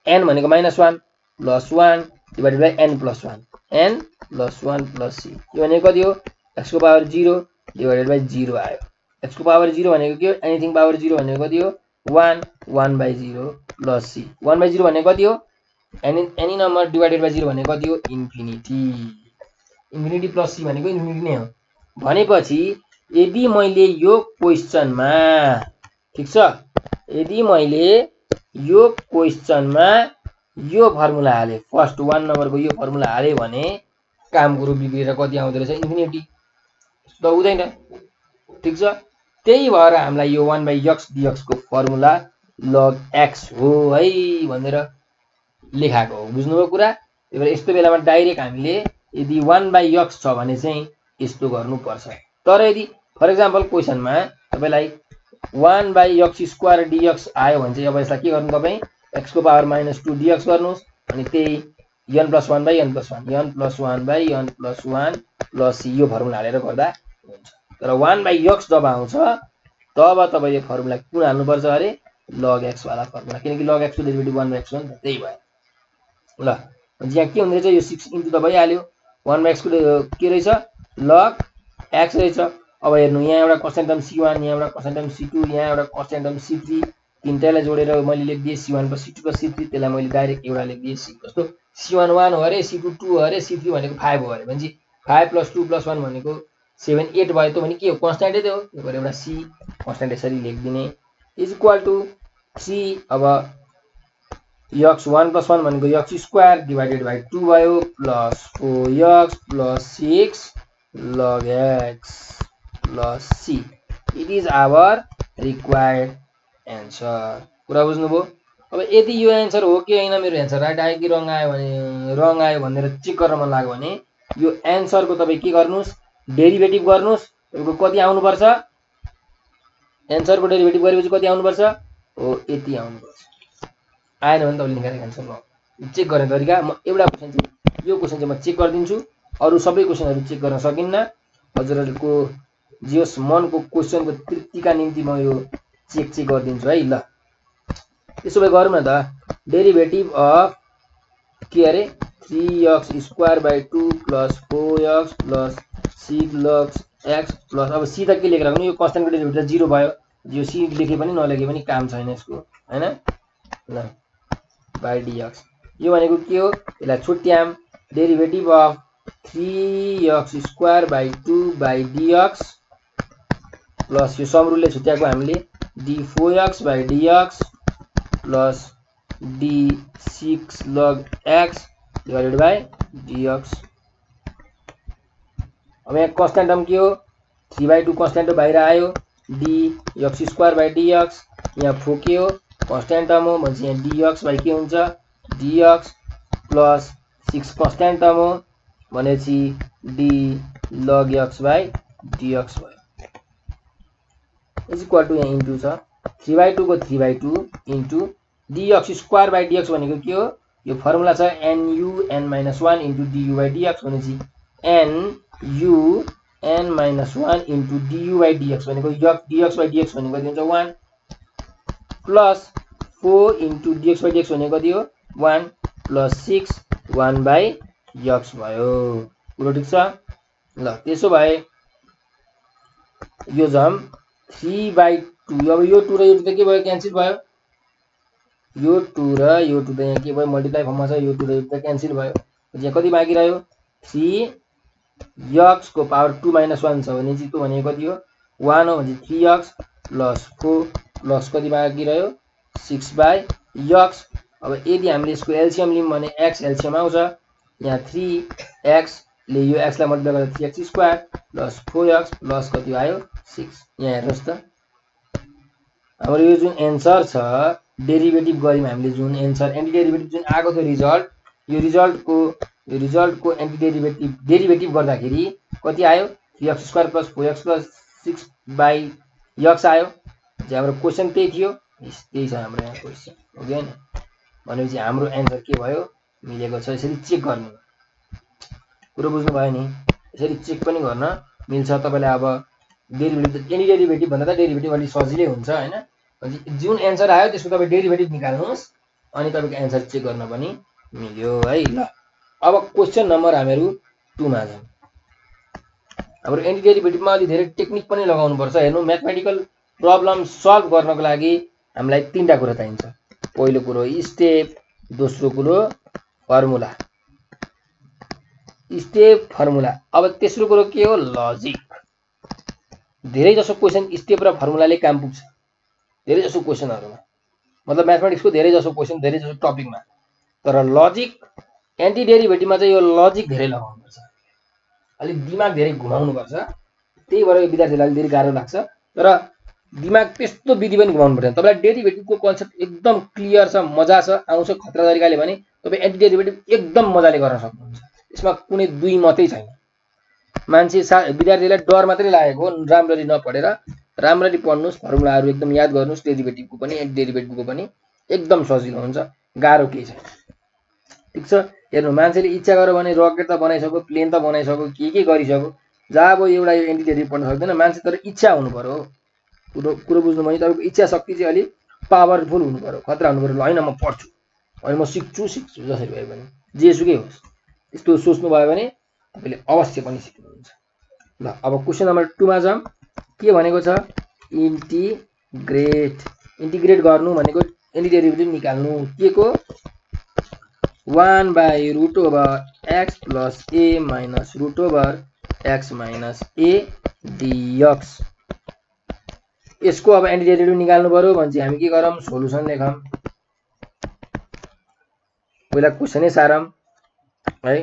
n भनेको -1 plus 1 divided by n plus 1, n plus 1 plus c, यो भनेको कति हो x को पावर 0 डिवाइडेड बाइ 0 आयो। x को पावर 0 भनेको के हो, एनीथिङ पावर 0 भनेको कति हो 1, 1/0 प्लस c, 1/0 भनेको कति हो एनी नम्बर डिवाइडेड बाइ 0 भनेको कति हो इन्फिनिटी, इन्फिनिटी प्लस c भनेको इन्फिनिटी नै हो। भनेपछि यदि मैले यो क्वेशनमा, ठीक छ, यदि मैले यो क्वेशनमा यो फर्मुला हाले, फर्स्ट 1 नम्बरको यो फर्मुला हाले भने काम कुरो बिग्रेर कति आउँदो रहेछ इन्फिनिटी त हुँदैन, ठीक छ। त्यही भएर हामीलाई यो 1/x dx को फर्मुला log x हो है भनेर लेखाएको हो, बुझ्नुभयो कुरा। त्यही भएर यस्तो बेलामा डाइरेक्ट हामीले यदि 1/x छ भने चाहिँ यस्तो गर्नुपर्छ। तर यदि फर एक्जाम्पल क्वेशनमा तपाईलाई 1/x² dx आयो भने चाहिँ अब यसलाई के गर्नु, तपाईँ x को पावर -2 dx गर्नुहोस्, अनि त्यही n plus 1/n plus 1, n plus 1/n plus 1 plus c, यो फर्मुला हालेर गर्दा हुन्छ। तर 1/x जब आउँछ तब तपाईले फर्मुला कुन हाल्नुपर्छ अरे log x वाला फर्मुला, किनकि log x को डेरिभेटिभ 1/x हो नि त, त्यही भयो। ल यहाँ के हुँदै रहेछ यो 6 इन्टु त भइहाल्यो 1/x को के रहेछ log x रहेछ। अब हेर्नु यहाँ एउटा कन्स्ट्यान्ट टर्म c1 यहाँ एउटा कन्स्ट्यान्ट टर्म c2 यहाँ एउटा कन्स्ट्यान्ट टर्म c3 तीनटैलाई जोडेर मैले लेख्दिए c1 + c2 + c3 त्यसलाई मैले डाइरेक्ट एउटा लेख्दिए जस्तो c1 1 हो अरे c2 2 हो अरे c3 भनेको 5 हो अरे भनेपछि 5 + 2 + 1 भनेको 7 8 भयो त भने के हो कन्स्ट्यान्टै त हो त्यो भएर एउटा c कन्स्ट्यान्ट यसरी लेख्दिने इज इक्वल टु 3 अब x1 + 1 भनेको x² डिवाइडेड बाइ 2 भयो plus 4x + 6 log x plus c. It is our required answer. कुरा बुझ्नुभयो। अब यदि यो एन्सर हो कि हैन मेरो एन्सर राइट आयो कि रङ आयो भने रङ आयो भनेर चेक गर्न मन लाग्यो भने यो एन्सरको तपाई के गर्नुस् डेरिभेटिभ गर्नुस्। त्यसको कति आउनु पर्छ एन्सरको डेरिभेटिभ गरेपछि कति आउनु पर्छ हो यति आउनु पर्छ। आएन भने तपाईले निकालेको एन्सर हो। चेक गर्ने तरिका म एउटा क्वेशन चाहिँ यो क्वेशन चाहिँ म चेक गर्दिन्छु अरु सबै क्वेशनहरु चेक गर्न सकिन्न। हजुरहरुको जियोस मनको क्वेशनको तृप्तिका निम्ति म यो चेक गर्दिन्छु है ल। त्यसो भए गरौँ न त डेरिभेटिभ अफ के अरे 3x² / 2 + 4x + 6 log x plus अब c त के लेखेर राख्नु यो कन्स्ट्यान्टको डेरिभेटिभ 0 भयो यो c लेखे पनि नलेखे पनि काम छैन यसको हैन ल बाइ dx यो भनेको के हो यसलाई छुट्याम derivative of 3x² / 2 / dx plus यो समरुलले छुट्याएको हामीले d4x / dx plus d6 log x divided by dx। अब यहाँ कन्स्ट्यान्ट टर्म के हो 3/2 कन्स्ट्यान्ट बाहिर आयो dx² / dx यहाँ 4 के हो कन्स्ट्यान्ट टर्म हो भनेपछि यहाँ dx बाइ के हुन्छ dx प्लस 6 कन्स्ट्यान्ट टर्म हो भनेपछि d log x / dx भयो इज इक्वल टु यहाँ इन्टु छ 3/2 को 3/2 इन्टु dx² / dx भनेको के हो यो फर्मुला छ nu n - 1 into du / dx भनेपछि nu n - 1 into du / dx भनेको dx / dx भनेको कति हुन्छ 1 प्लस 4 इन्टु dx / dx भनेको कति हो 1 प्लस 6 1/x भयो। पुरो ठीक छ ल। त्यसो भए यो जम 3/2 अब यो 2 र यो 2 त के भयो क्यान्सल भयो यो 2 र यो 2 त यहाँ के भयो मल्टिप्लाई फर्ममा छ यो 2 र यो 2 त क्यान्सल भयो यहाँ कति बाँकी रह्यो 3x को पावर 2 - 1 छ भने चाहिँ त्यो भनेको कति हो 1 हो भने 3x प्लस 4 प्लस कति बाँकी रह्यो 6/x। अब यदि हामीले यसको एलसीएम लियौं भने x एलसीएम आउँछ यहाँ 3x ले यो x लाई मल्टिप्लाई गर्दा 3x² प्लस 4x प्लस कति आयो 6 यहाँ हेर्नुस् त हाम्रो यो जुन एन्सर छ डेरिभेटिभ गर्यौं हामीले जुन एन्सर एन्टी डेरिभेटिभ जुन आएको थियो यो रिजल्टको एन्टी डेरिभेटिभ गर्दाखेरि कति आयो 3x² + 4x + 6/x आयो। हाम्रो क्वेशन त्यही थियो त्यही छ हाम्रो यहाँ क्वेशन हो कि हैन भनेपछि हाम्रो एन्सर के भयो मिलेको छ। यसरी चेक गर्नु पुरो बुझ्नु भयो नि यसरी चेक पनि गर्न मिल्छ तपाईलाई। अब डेरिभेटिभ एनी डेरिभेटिभ भन्दा त डेरिभेटिभ अलि सजिलै हुन्छ हैन जुन एन्सर आयो त्यसको तपाई डेरिभेटिभ निकाल्नुस् अनि तपाईको एन्सर चेक गर्न पनि मिल्यो है ल। अब क्वेशन नम्बर हामीहरु 2 मा जाउँ। हाम्रो एन्टी डेरिभेटिभमा अलि धेरै टेक्निक पनि लगाउनु पर्छ। हेर्नु म्याथमेटिकल प्रब्लम सल्भ गर्नको लागि हामीलाई तीनटा कुरा चाहिन्छ। पहिलो कुरो स्टेप दोस्रो कुरो फर्मुला स्टेप फर्मुला अब तेस्रो कुरो के हो लजिक। धेरै जसो क्वेशन स्टेप र फर्मुलाले काम पुग्छ धेरै जसो क्वेशनहरुमा मतलब म्याथमेटिक्सको धेरै जसो क्वेशन धेरै जसो टपिकमा तर लजिक एन्टी डेरिभेटिभमा चाहिँ यो लजिक धेरै लगाउनु पर्छ अलि दिमाग धेरै घुमाउनु पर्छ त्यही भएर यो विद्यार्थीलाई धेरै गाह्रो लाग्छ तर दिमाग त्यस्तो विधि पनि घुमाउनु पर्दैन। तपाईलाई डेरिभेटिभको कन्सेप्ट एकदम क्लियर छ मजा छ आउँछ खतरा तरिकाले भने तपाई एन्टी डेरिभेटिभ एकदम मजाले गर्न सक्नुहुन्छ। यसमा कुनै दुई मतै छैन। मान्छे विद्यार्थीलाई डर मात्रै लागेको राम्ररी नपढेर राम्ररी पढ्नुस् फर्मुलाहरु एकदम याद गर्नुस् डेरिभेटिभको पनि एन्टी डेरिभेटिभको पनि एकदम सजिलो हुन्छ गाह्रो केही छैन। ठीक छ हेर्नु मान्छेले इच्छा गर्यो भने रकेट त बनाइसक्यो प्लेन त बनाइसक्यो के गरिसक्यो जहाँ अब एउटा यो एन्टी डेरिभेटिभ पढ्न सक्दैन मान्छे तर इच्छा हुनु पर्यो कुरो बुझ्नु भने तपाईको इच्छा शक्ति चाहिँ अलि पावरफुल हुनु पर्यो खतरा हुनु पर्यो ल हैन म पढ्छु अनि म सिक्छु जसरी भए पनि जेसुकै होस् यस्तो सोच्नु भयो भने तपाईले अवश्य पनि सिक्नुहुन्छ। ल अब क्वेशन नम्बर 2 मा जाम। के भनेको छ इन्टिग्रेट गर्नु भनेको एन्टिडेरिभेटिभ निकाल्नु के को 1/√x + a - √x - a dx। यसको अब एन्टिडेरिभेटिभ निकाल्नु पर्यो भने चाहिँ हामी के गरौँ सोलुसन लेखौँ। पहिला क्वेशनै सारम है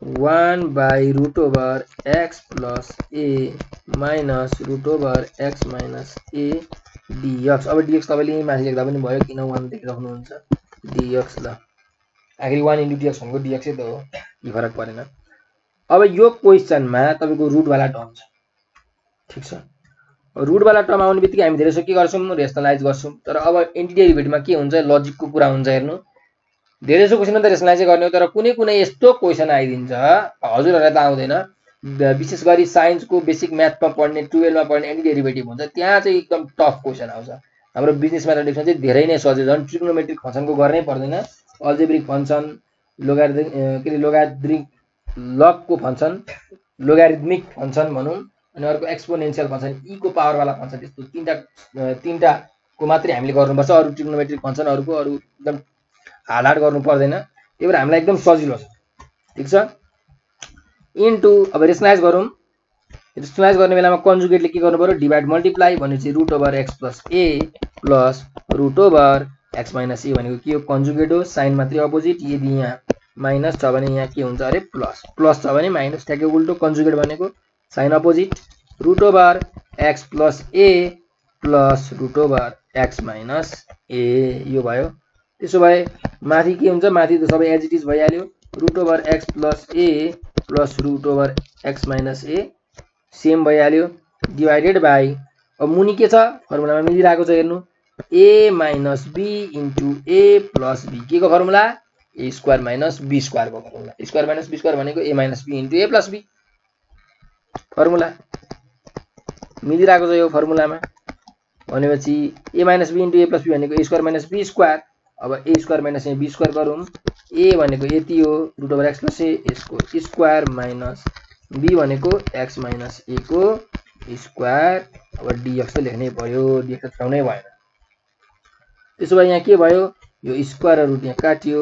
1/√x + a - √x - a dx। अब dx तपाईले माथि लेख्दा पनि भयो किन 1 लेखिराख्नुहुन्छ dx। ल आखिर 1 * dx भनेको dx त हो के फरक परेन। अब यो क्वेशनमा तपाईको रुट वाला टर्म छ ठीक छ। रुट वाला टर्म आउने बित्तिकै हामी धेरै के गर्छौं रेशनलाइज गर्छौं। तर अब एन्टिडेरिभेटिभमा के हुन्छ लजिकको कुरा हुन्छ हेर्नु। धेरै जसो क्वेशनमा त रेशनलाइज गर्ने हो तर कुनै कुनै यस्तो क्वेशन आइदिन्छ हजुरहरुलाई त आउँदैन विशेष गरी साइन्सको बेसिक म्याथमा पढ्ने 12 मा पढ्ने एन्टिडेरिभेटिभ हुन्छ त्यहाँ चाहिँ एकदम टफ क्वेशन आउँछ। हाम्रो बिजनेस म्याथमेटिक्समा चाहिँ धेरै नै सजिलो झन् ट्रिग्नोमेट्रिक फंक्सनको गर्नै पर्दैन अल्जेब्रिक फंक्सन लोगारिथमिक लगको फंक्सन लोगारिथमिक फंक्सन भनौं अनि अर्को एक्सपोनेन्शियल फंक्सन e को पावर वाला फंक्सन त्यस्तो तीनटा को मात्रै हामीले गर्नुपर्छ। अरु ट्रिग्नोमेट्रिक फंक्सनहरुको अरु एकदम हार्ड गर्नु पर्दैन त्यही भएर हामीलाई एकदम सजिलो छ ठीक छ। इन्टु अब रेशनलाइज गरौँ। रेशनलाइज गर्ने बेलामा कन्जुगेटले के गर्नु पर्यो डिभाइड मल्टिप्लाई भनेपछि √x + a + √x - a भनेको के हो कन्जुगेट हो साइन मात्रै अपोजिट यदि यहाँ माइनस छ भने यहाँ के हुन्छ अरे प्लस प्लस छ भने माइनस ठ्याक्कै उल्टो कन्जुगेट भनेको sign opposite √x + a + √x - a यो भयो। त्यसो भए माथि के हुन्छ माथि त सबै एज इट इज भइहाल्यो √x + a + √x - a same भइहाल्यो डिवाइडेड बाइ अब मुनि के छ फर्मुलामा मिलिरहेको छ हेर्नु a - b * a + b के को फर्मुला a² - b² को फर्मुला a² - b² भनेको a - b * a + b formula मिलिरहेको छ यो फर्मुलामा भनेपछि a - b * a + b भनेको a² - b²। अब a² - b² गरौँ a भनेको यति हो √x + a यसको स्क्वायर माइनस b भनेको x - a को स्क्वायर। अब dx त लेख्नै पर्यो dx त छुटाउनै भएन। त्यसो भए यहाँ के भयो यो स्क्वायर र रुट यहाँ काट्यो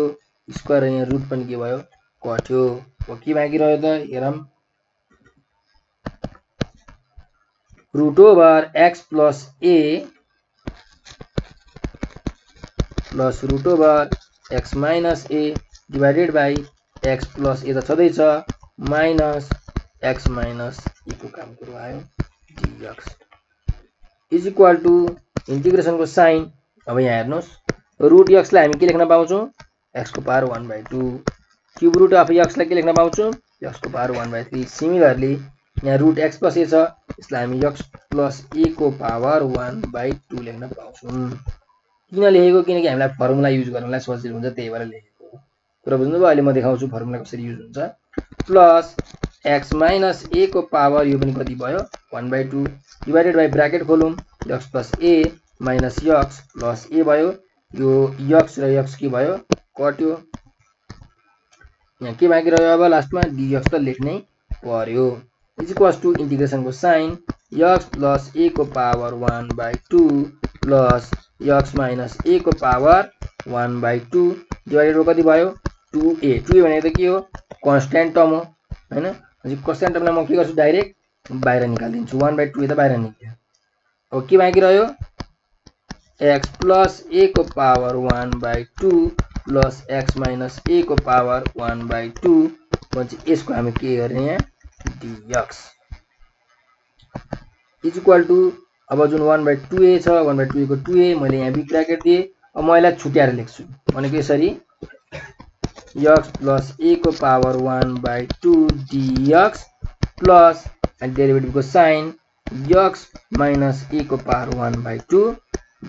स्क्वायर र यहाँ रुट पनि के भयो कट्यो। अब के बाँकी रह्यो त हेरौँ √x + a + √x - a divided by x + a त छँदैछ माइनस x - a को काम कुरो आयो dx इज इक्वल टु इन्टिग्रेसनको साइन। अब यहाँ हेर्नुस् √x लाई हामी के लेख्न पाउँछौं x को power 1/2 cube root of x लाई के लेख्न पाउँछौं x को पावर 1/3। सिमिलरली यहाँ √x + a छ यसलाई हामी x + a को पावर 1/2 लेख्न पाउँछौं। किन लेखेको किनकि हामीलाई फर्मुला युज गर्नलाई सजिलो हुन्छ त्यही भएर लेखेको हो। कुरा बुझ्नुभयो। अहिले म देखाउँछु फर्मुला कसरी युज हुन्छ प्लस x - a को पावर यो पनि कति भयो 1/2 डिवाइडेड बाइ ब्र्याकेट खोलौं x + a minus x + a भयो यो x र x के भयो कट्यो। यहाँ के बाँकी रह्यो अब लास्टमा dx त लेख्नै पर्यो इज इक्वल्स टु इन्टिग्रेसनको साइन x + a को पावर 1/2 प्लस x - a को पावर 1/2 डिवाइडेड बाइ कति भयो 2a 2a भनेको त के हो कन्स्ट्यान्ट टर्म हो हैन। अनि कन्स्ट्यान्ट टर्मलाई म के गर्छु डाइरेक्ट बाहिर निकाल्दिन्छु 1/2 त बाहिर निक्ल्यो। अब के बाँकी रह्यो x + a को पावर 1/2 प्लस x - a को पावर 1/2 भनेपछि यसको हामी के गर्ने यहाँ dx इज इक्वल टु अब जुन 1/2a छ 1/2a को 2a मैले यहाँ बिग ब्र्याकेट दिए। अब म यसलाई छुट्याएर लेख्छु भनेको यसरी x + a को पावर 1/2 dx प्लस डेरिभेटिभको साइन x - a को पावर 1/2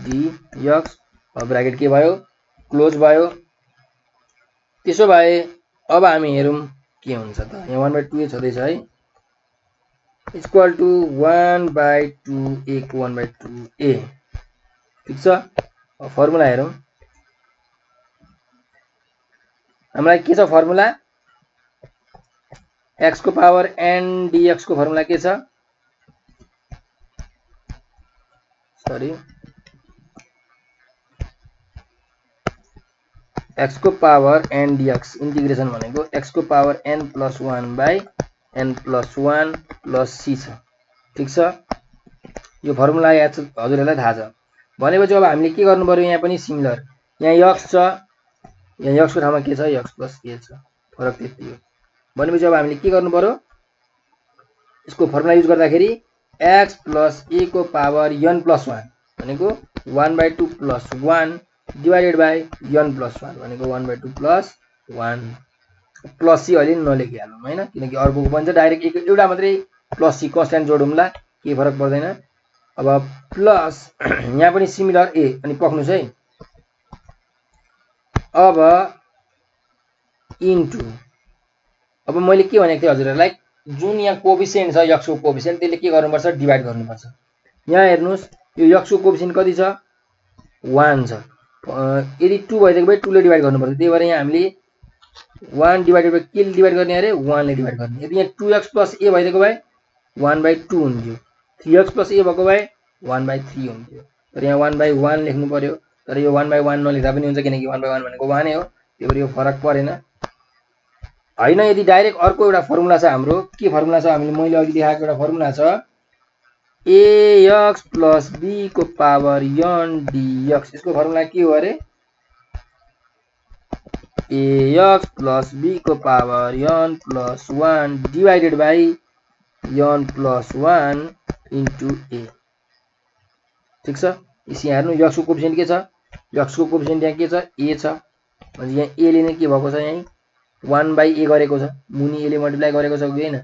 dx। अब ब्र्याकेट के भयो क्लोज भयो। त्यसो भए अब हामी हेरौं के हुन्छ त यहाँ 1/2a छँदैछ है इक्वल टु 1/2a को 1/2a ठीक छ। अब फर्मुला हेरौं हामीलाई के छ फर्मुला x को पावर n dx को फर्मुला के छ सरी x को पावर n dx इंटीग्रेसन भनेको x को power n + 1 by n + 1 + c छ ठीक छ यो फर्मुला याद छ हजुरहरुलाई थाहा छ भनेपछि अब हामीले के गर्नु पर्यो यहाँ पनि सिमिलर यहाँ x छ यहाँ x को ठाउँमा के छ x + a छ फरक त्यति हो भनेपछि अब हामीले के गर्नु पर्यो यसको फर्मुला युज गर्दाखेरि x + a को पावर n + 1 भनेको 1/2 + 1 डिवाइडेड बाई n + 1 भनेको 1/2 + 1 प्लस सी अहिले नलेखिहालौँ हैन किनकि अर्कोको पनि छ डाइरेक्ट एउटा मात्रै प्लस सी कन्स्ट्यान्ट जोडौँला के फरक पर्दैन अब प्लस यहाँ पनि सिमिलर ए अनि पक्नुस् है अब इन्टु अब मैले के भनेको थिएँ हजुरहरुलाई जुन यहाँ कोएफिसिएन्ट छ x को कोएफिसिएन्ट त्यसले के गर्नुपर्छ डिवाइड गर्नुपर्छ यहाँ हेर्नुस् यो x को कोएफिसिएन्ट कति छ 1 छ यदि 2 भइदिएको भए 2 ले डिवाइड गर्नुपर्छ त्यही भएर यहाँ हामीले 1 डिवाइडेड बाइ के ले डिवाइड गर्ने अरे 1 ले डिवाइड गर्ने यदि यहाँ 2x + a भइदिएको भए 1/2 हुन्थ्यो 3x + a भएको भए 1/3 हुन्थ्यो तर यहाँ 1/1 लेख्नु पर्यो तर यो 1/1 नलेख्दा पनि हुन्छ किनकि 1/1 भनेको 1 नै हो त्यही भएर यो फरक परेन हैन यदि डाइरेक्ट अर्को एउटा फर्मुला छ हाम्रो के फर्मुला छ हामीले मैले अघि देखाएको एउटा फर्मुला छ ax + b को पावर n dx यसको फर्मुला के हो अरे ax + b को power n + 1 divided by n + 1 into a ठीक छ इसी हेर्नु x को कोएफिसिएन्ट के छ x को कोएफिसिएन्ट यहाँ के छ a छ भने यहाँ a ले नै के भएको छ यहाँ 1/a गरेको छ मुनि a ले मल्टिप्लाई गरेको छ कि हैन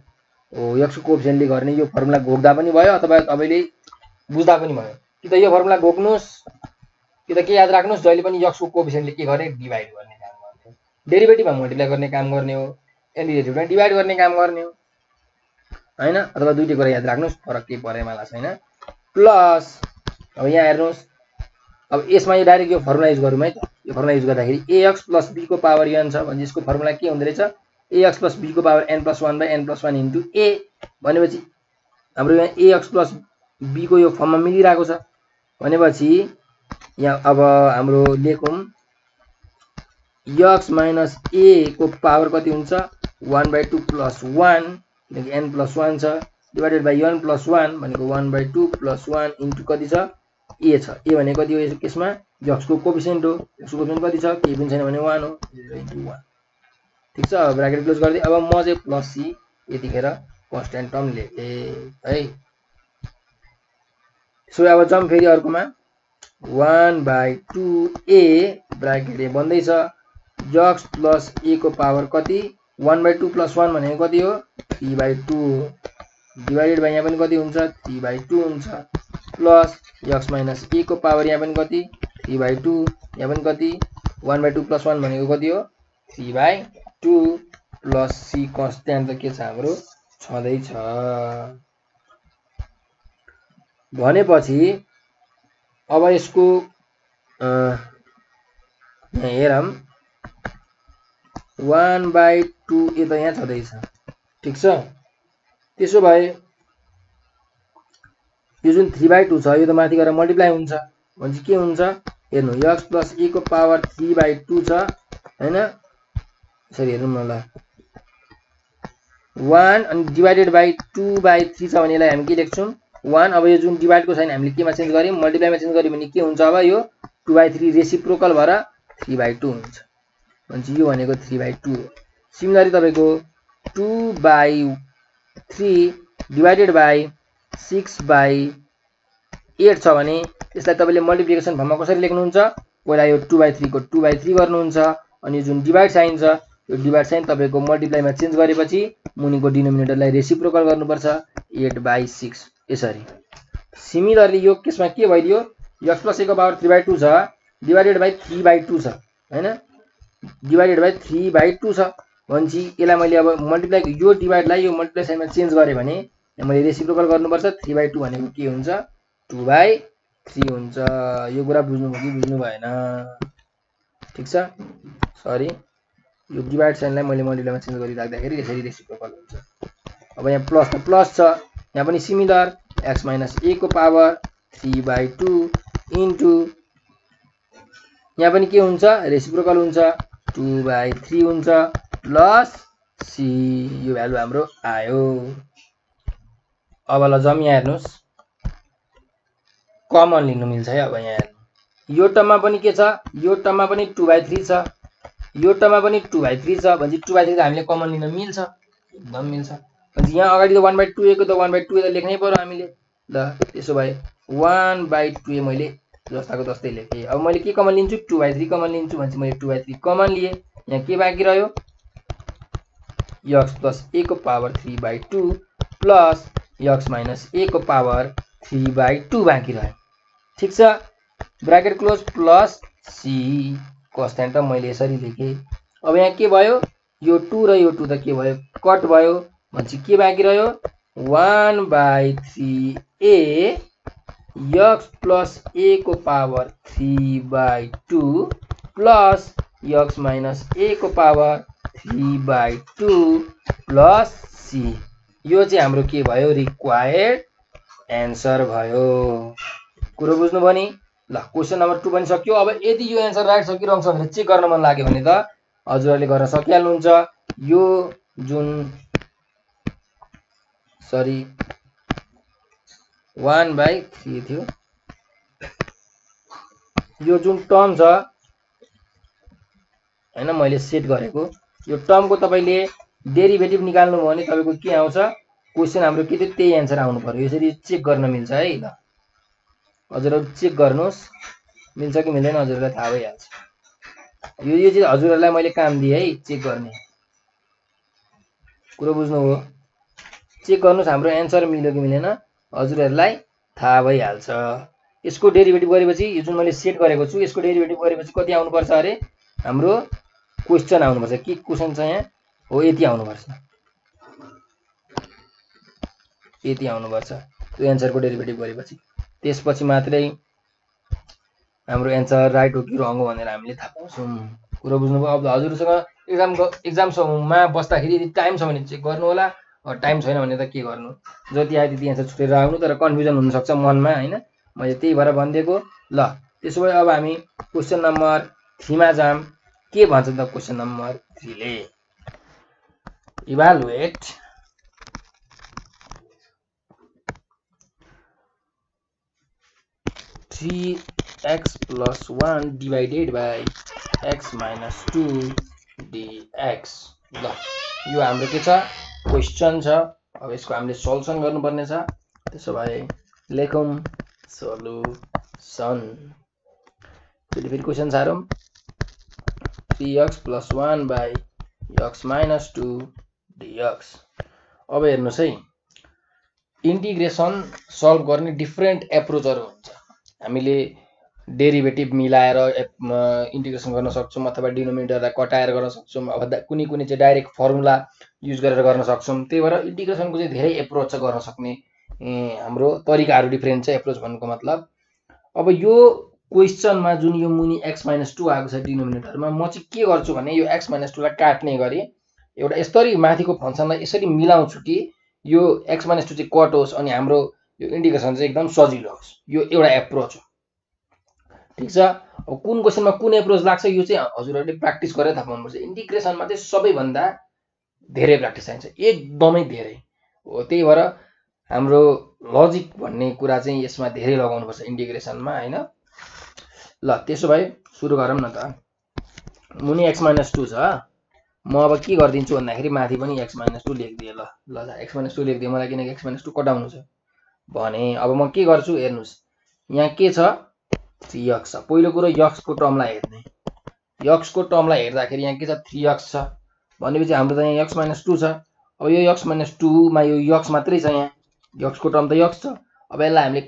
ओ x को कोएफिसिएन्टले गर्ने यो फर्मुला घोक्दा पनि भयो अथवा तपाईले बुझ्दा पनि भयो कि त यो फर्मुला घोक्नुस् कि त के याद राख्नुस् जहिले पनि x को कोएफिसिएन्टले के गर्ने डिवाइड गर्ने काम गर्ने डेरिभेटिभमा मल्टिप्लाई गर्ने काम गर्ने हो डेरिभेटिभमा डिवाइड गर्ने काम गर्ने हो हैन अथवा दुईटै कुरा याद राख्नुस् फरक के परेमाला छैन प्लस अब यहाँ हेर्नुस् अब यसमा यो डाइरेक्ट यो फर्मुला युज गरौँ है त यो फर्मुला युज गर्दाखेरि ax + b को पावर n छ भने यसको फर्मुला के हुँदै रहेछ ax + b को power n + 1 / n + 1 into a भनेपछि हाम्रो यहाँ ax + b को यो फर्ममा मिलिरहेको छ भनेपछि यहाँ अब हाम्रो लेखौँ x - a को पावर कति हुन्छ 1/2 + 1 किनकि n + 1 छ डिवाइडेड बाइ n + 1 भनेको 1/2 + 1 इन्टु कति छ a छ a भनेको कति हो यस केसमा x को कोएफिसिएन्ट हो x को कोएफिसिएन्ट कति छ केही पनि छैन भने 1 हो 0/1 ठीक छ ब्र्याकेट क्लोज गर्दै अब म चाहिँ प्लस c यतिखेर कन्स्ट्यान्ट टर्म लेखे है सो अब जम्प फेरि अर्कोमा 1/2 a ब्र्याकेट ए बन्दै छ x + a को पावर कति 1/2 + 1 भनेको कति हो 3/2 डिवाइडेड बाइ यहाँ पनि कति हुन्छ 3/2 हुन्छ प्लस x - a को पावर यहाँ पनि कति 3/2 यहाँ पनि कति 1/2 + 1 भनेको कति हो 3/2 प्लस c कन्स्ट्यान्ट त के छ हाम्रो छँदै छ भनेपछि अब यसको यहाँ हेरौँ 1/2 ए त यहाँ छँदै छ ठीक छ त्यसो भए यो जुन 3/2 छ यो त माथि गएर मल्टिप्लाई हुन्छ भनेपछि के हुन्छ हेर्नु x + a को पावर 3/2 छ हैन यसरी हेरौँ न ल 1 अनि डिवाइडेड बाइ 2/3 छ भने यसलाई हामी के लेख्छौं 1 अब यो जुन डिवाइड को छैन हामीले केमा चेन्ज गर्यौं मल्टिप्लाईमा चेन्ज गर्यौं भने के हुन्छ अब यो 2/3 रेसिप्रोकल भएर 3/2 हुन्छ भनेपछि यो भनेको 3/2 हो सिमिलरली तपाईको 2/3 डिवाइडेड बाइ 6/8 छ भने यसलाई तपाईले मल्टिप्लिकेसन फर्ममा कसरी लेख्नुहुन्छ पहिला यो 2/3 को 2/3 गर्नुहुन्छ अनि जुन डिवाइड साइन छ यो डिवाइड साइन तपाईको मल्टिप्लाईमा चेन्ज गरेपछि मुनिको डिनोमिनेटरलाई रेसिप्रोकल गर्नुपर्छ 8/6 यसरी सिमिलरली यो केसमा के भइदियो x + a को पावर 3/2 छ डिवाइडेड बाइ 3/2 छ हैन डिवाइडेड बाइ 3/2 छ भनेपछि यसलाई मैले अब मल्टिप्लाई यो डिवाइडलाई यो मल्टिप्लाई साइनमा चेन्ज गरे भने मैले रेसिप्रोकल गर्नुपर्छ 3/2 भनेको के हुन्छ 2/3 हुन्छ यो कुरा बुझ्नुभयो कि बुझ्नु भएन ठीक छ सरी यो डिभाइड साइनलाई मैले मल्टिप्लाईमा चेन्ज गरिराख्दाखेरि यसरी रेसिप्रोकल हुन्छ। अब यहाँ प्लस त प्लस छ, यहाँ पनि सिमिलर x माइनस a को पावर 3/2 इन्टु यहाँ पनि के हुन्छ रेसिप्रोकल हुन्छ 2/3 हुन्छ प्लस c, यो भ्यालु हाम्रो आयो। अब ल जम यहाँ हेर्नुस् कमन लिनु मिल्छ है। अब यहाँ हेर्नु यो टर्ममा पनि के छ, यो टर्ममा पनि 2/3 छ, यो टर्ममा पनि 2/3 छ भने 2/3 त हामीले कमन लिन मिल्छ, एकदम मिल्छ। भने यहाँ अगाडि त 1/2 को त 1/2 त लेख्नै पर्यो हामीले। ल त्यसो भए 1/2 मैले जस्ताको तस्तै लेखेँ। अब मैले के कमन लिन्छु 2/3 कमन लिन्छु भने मैले 2/3 कमन लिए। यहाँ के बाँकी रह्यो x प्लस a को power 3/2 plus x minus a को पावर 3/2 बाँकी रह्यो। ठीक छ, bracket close plus c constant मैले यसरी लेखेँ। अब यहाँ के भयो यो 2 र यो 2 त के भयो कट भयो भनेपछि के बाँकी रह्यो 1/3a x प्लस a को power 3/2 plus x minus a को पावर 3/2 प्लस c। यो चाहिँ हाम्रो के भयो रिक्वायर्ड एन्सर भयो। कुरो बुझ्नुभयो नि। ल क्वेसन नम्बर 2 पनि सक्यो। अब यदि यो एन्सर राइट छ कि रङ छ भनेर चेक गर्न मन लाग्यो भने त हजुरहरूले गर्न सकिहाल्नुहुन्छ। यो जुन 1/3 थियो, यो जुन टर्म छ हैन मैले सेट गरेको यो टर्मको तपाईले डेरिभेटिभ निकाल्नु भयो भने तपाईको के आउँछ क्वेसन हाम्रो के थियो त्यही एन्सर आउनु पर्यो। यसरी चेक गर्न मिल्छ है। ल हजुरहरु चेक गर्नुस् मिल्छ कि मिल्दैन हजुरहरुलाई थाहा भइहाल्छ। यो चाहिँ हजुरहरुलाई मैले काम दिए है चेक गर्ने। कुरो बुझ्नुभयो। चेक गर्नुस् हाम्रो एन्सर मिल्यो कि मिलेन हजुरहरुलाई थाहा भइहाल्छ। यसको डेरिभेटिभ गरेपछि यो जुन मैले सेट गरेको छु यसको डेरिभेटिभ गरेपछि कति आउनु पर्छ अरे हाम्रो क्वेशन आउनु पर्छ। के क्वेशन छ यहाँ हो यति आउनु पर्छ, यति आउनु पर्छ त्यो एन्सरको डेरिभेटिभ गरेपछि। त्यसपछि मात्रै हाम्रो एन्सर राइट हो कि रङ हो भनेर हामीले थाहा पाउँछौं। कुरो बुझ्नुभयो। अब हजुरसँग एक्जाममा बस्दाखेरि यदि टाइम छ भने चेक गर्नु होला, टाइम छैन भने त के गर्नु जति आयो त्यति एन्सर छुटेर आउनु। तर कन्फ्युजन हुन सक्छ मनमा हैन, मैले त्यही भएर भनिदिएको। ल त्यसो भए अब हामी क्वेशन नम्बर 3 मा जाम। के भन्छ त क्वेशन नम्बर 3 ले evaluate x plus 1 divided by x minus 2 dx। ल यो हाम्रो के छ क्वेशन छ। अब यसको हामीले सोलुसन गर्नुपर्ने छ। त्यसो भए लेखौं सोलुसन। फेरि question सारौं 3x plus 1 by x minus 2 dx। अब हेर्नुस् है इन्टिग्रेसन सल्भ गर्ने डिफरेन्ट एप्रोचहरु हुन्छ। हामीले डेरिभेटिभ मिलाएर इन्टिग्रेसन गर्न सक्छौं अथवा डिनोमिनेटरलाई कटाएर गर्न सक्छौं। अब कुनै कुनै चाहिँ डाइरेक्ट फर्मुला युज गरेर गर्न सक्छौं। त्यही भएर इन्टिग्रेसनको चाहिँ धेरै एप्रोच गर्न सक्ने हाम्रो तरिकाहरु डिफरेन्ट छ। एप्रोच भन्नुको मतलब अब यो क्वेशनमा जुन यो मुनि x - 2 आएको छ डिनोमिनेटरमा म चाहिँ के गर्छु भने यो x - 2 लाई काट्ने गरी एउटा यसरी माथिको फंक्सनलाई यसरी मिलाउँछु कि यो x - 2 चाहिँ कट होस् अनि हाम्रो यो इन्टिग्रेसन चाहिँ एकदम सजिलो होस्। यो एउटा एप्रोच हो। ठीक छ। अब कुन क्वेशनमा कुन एप्रोच लाग्छ यो चाहिँ हजुरहरुले प्र्याक्टिस गरेर थाहा पाउनुपर्छ। इन्टिग्रेसनमा चाहिँ सबैभन्दा धेरै प्र्याक्टिस चाहिन्छ, एकदमै धेरै हो। त्यही भएर हाम्रो लजिक भन्ने कुरा चाहिँ यसमा धेरै लगाउनुपर्छ इन्टिग्रेसनमा हैन। ल त्यसो भए सुरु गरौँ न त। मुनि x - 2 छ। म अब के गर्दिन्छु भन्दाखेरि माथि पनि x - 2 लेख्दिए। ल x - 2 लेख्दिए मलाई किनकि x - 2 कटाउनु छ भने। अब म के गर्छु हेर्नुस् यहाँ के छ 3x छ। पहिलो कुरो x को टर्मलाई हेर्ने। x को टर्मलाई हेर्दाखेरि यहाँ के छ 3x छ भनेपछि हाम्रो त यहाँ x - 2 छ। अब यो x - 2 मा यो x मात्रै छ। यहाँ x को टर्म त x छ। अब यसलाई हामीले